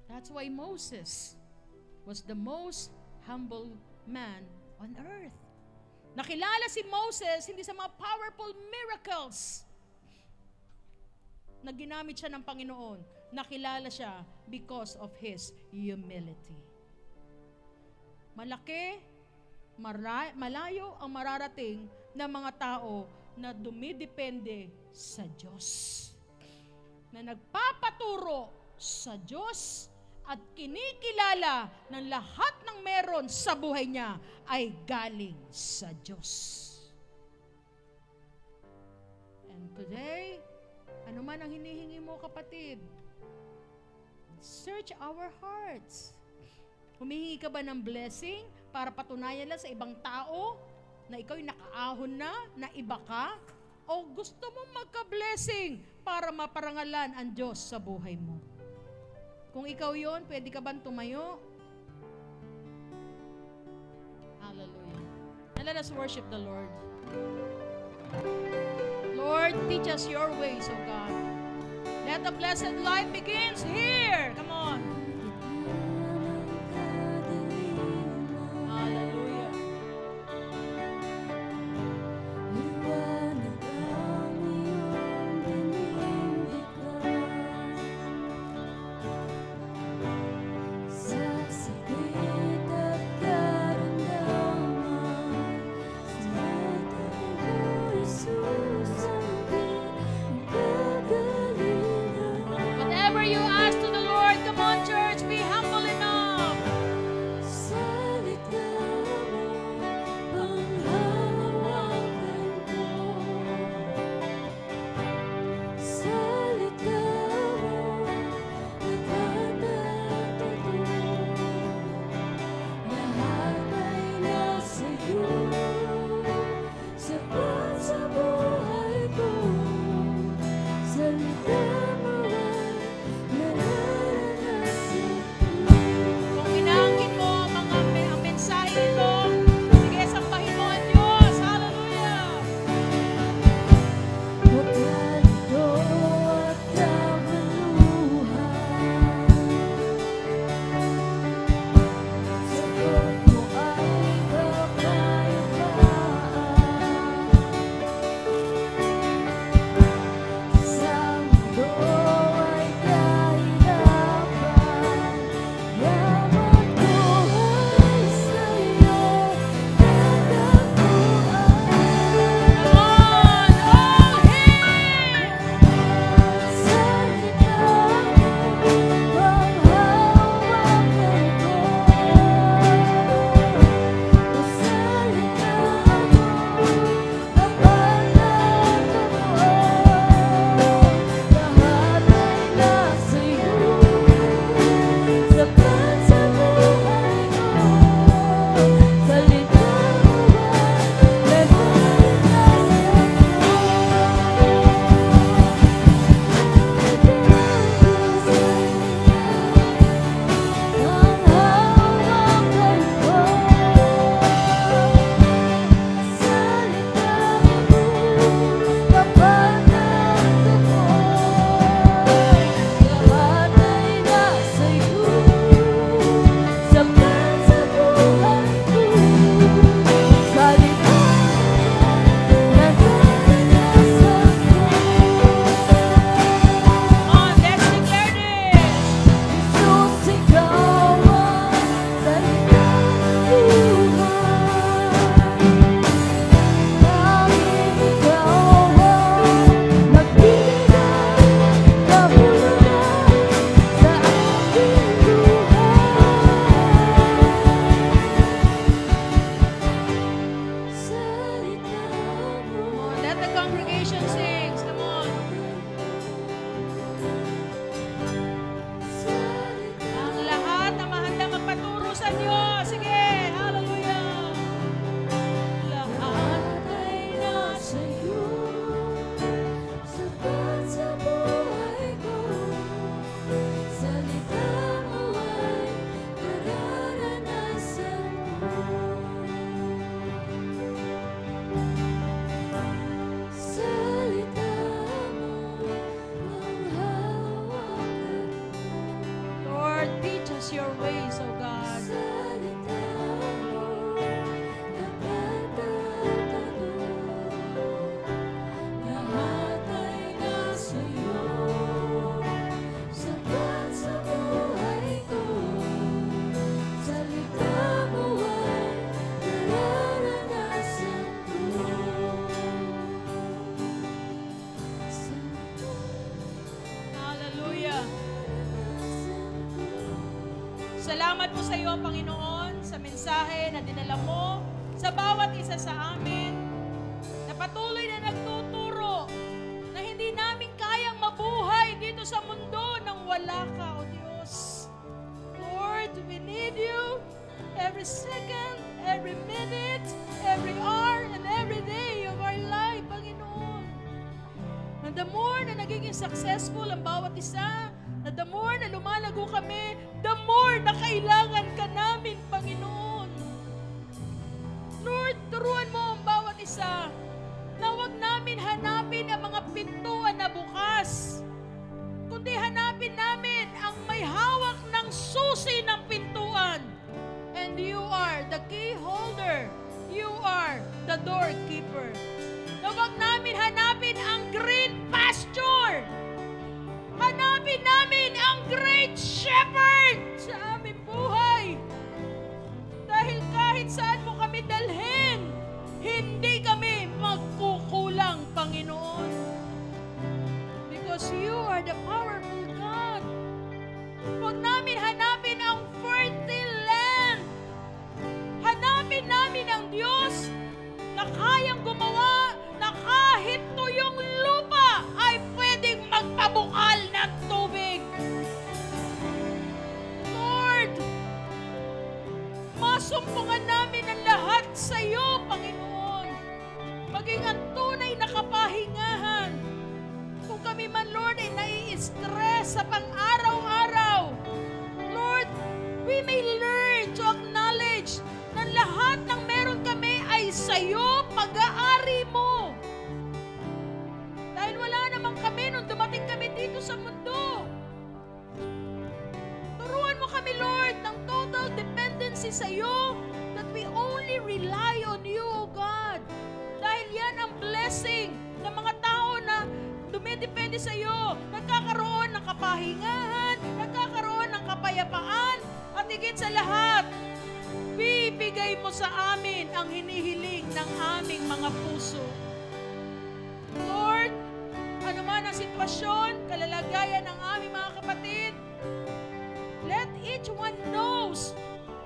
That's why Moses was the most humble man on earth. Nakilala si Moses hindi sa mga powerful miracles na ginamit siya ng Panginoon. Nakilala siya because of his humility. Malaki, malayo ang mararating ng mga tao na dumidepende sa Diyos. Na nagpapaturo sa Diyos at kinikilala ng lahat ng meron sa buhay niya ay galing sa Diyos. And today, ano man ang hinihingi mo, kapatid, search our hearts. Humihingi ka ba ng blessing para patunayan lang sa ibang tao na ikaw'y nakaahon na iba ka? O gusto mong magka-blessing para maparangalan ang Diyos sa buhay mo? Kung ikaw yon, pwede ka bang tumayo? Hallelujah. And let us worship the Lord. Lord, teach us your ways, O God. Let the blessed life begins here. Come on. Hallelujah. Whatever you ask to the Lord, come on, church. congregation sings. Come on. Ang lahat na mahanda magpaturo sa Diyos. Sige, hallelujah. Lahat ay nasa iyo, sapat sa buhay ko. Salita mo ay nararanasan ko. Salita mo ang hawakan ko. Lord, teach us your ways, O God. Salita mo napatatago. Lahat ay nasa iyo, sapat sa buhay ko. Salita mo ay nararanasan ko. Hallelujah. Salamat po sa iyo, Panginoon, sa mensahe na dinala mo sa bawat isa sa amin, na patuloy na nagtuturo na hindi namin kayang mabuhay dito sa mundo nang wala ka, O Diyos. Lord, we need you every second, every minute, every hour, and every day of our life, Panginoon. And the more na nagiging successful ang bawat isa, na the more na lumalago kami, the more na kailangan ka namin, Panginoon. Lord, turuan mo ang bawat isa na huwag namin hanapin ang mga pintuan na bukas, kundi hanapin namin ang may hawak ng susi ng pintuan. And you are the key holder. You are the doorkeeper. Na huwag namin hanapin ang green pasture. Hanapin namin ang great shepherd sa aming buhay. Dahil kahit saan mo kami dalhin, hindi kami magkukulang, Panginoon. Because you are the powerful God. Huwag namin hanapin ang fertile land. Hanapin namin ang Diyos na kayang gumawa na kahit tuyong lupa ay pwedeng magpabukal ng tubig. Lord, masumpungan namin ang lahat sa iyo, Panginoon. Maging ang tunay na kapahingahan. Kung kami man, Lord, ay nai-stress sa pang-araw-araw, Lord, we may learn to acknowledge na lahat ng meron kami ay sa iyo, pag-aari mo. Dahil wala naman kami nung dumating kami dito sa mundo. Turuan mo kami, Lord, ng total dependency sa iyo, that we only rely on you, O God. Dahil yan ang blessing ng mga tao na dumidepende sa iyo. Nagkakaroon ng kapahingahan, nagkakaroon ng kapayapaan, at higit sa lahat, bibigay mo sa amin ang hinihiling ng aming mga puso. Lord, ano man ang sitwasyon, kalalagayan ng aming mga kapatid, let each one knows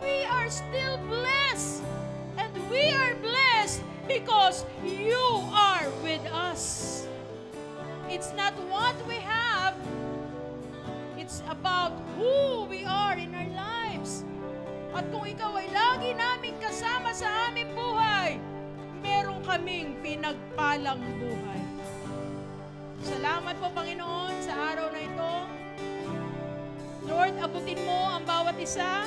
we are still blessed. And we are blessed because you are with us. It's not what we have, it's about who we are in our lives. At kung ikaw ay lagi namin kasama sa aming buhay, meron kaming pinagpalang buhay. Salamat po, Panginoon, sa araw na ito. Lord, abutin mo ang bawat isa.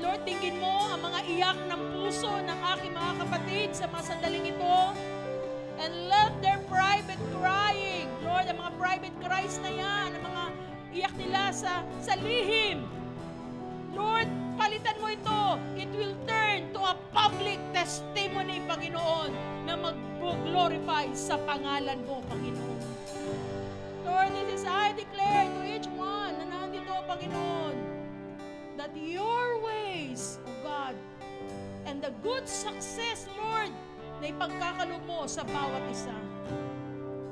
Lord, tingin mo ang mga iyak ng puso ng aking mga kapatid sa mga sandaling ito. And let their private crying, Lord, ang mga private cries na yan, ang mga iyak nila sa lihim, Lord, palitan mo ito. It will turn to a public testimony, Panginoon, na mag-glorify sa pangalan mo, Panginoon. Lord, this is I declare to each one na nandito, Panginoon, that your ways, O God, and the good success, Lord, na ipagkakalob mo sa bawat isa.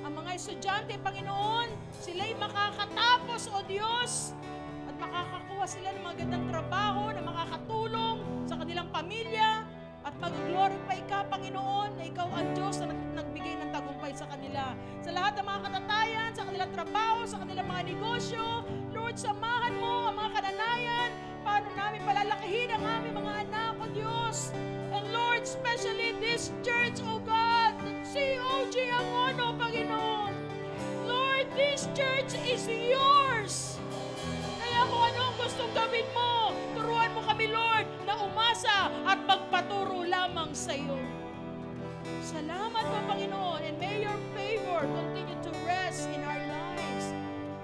Ang mga estudyante, Panginoon, sila'y makakatapos, O Diyos, at makakakuha sila ng magandang trabaho na makakatulong sa kanilang pamilya at mag-glorify ka, Panginoon, na ikaw ang Diyos na nagbigay ng tagumpay lahat ng mga katatayan, sa kanilang trabaho, sa kanilang mga negosyo. Lord, samahan mo ang mga kananayan. Paano namin palalakihin ang aming mga anak, O Diyos. And Lord, especially this church, O God, COG Angono, Panginoon. Lord, this church is yours. Kaya kung ano ang gustong gawin mo, turuan mo kami, Lord, na umasa at magpaturo lamang sa iyo. Salamat po, Panginoon, and may your favor continue to rest in our lives.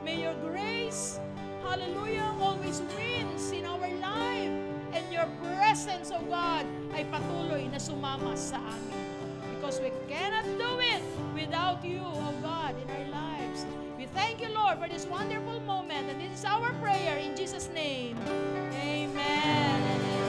May your grace, hallelujah, always wins in our life. And your presence, O God, ay patuloy na sumama sa amin. Because we cannot do it without you, O God, in our lives. We thank you, Lord, for this wonderful moment. And this is our prayer in Jesus' name. Amen.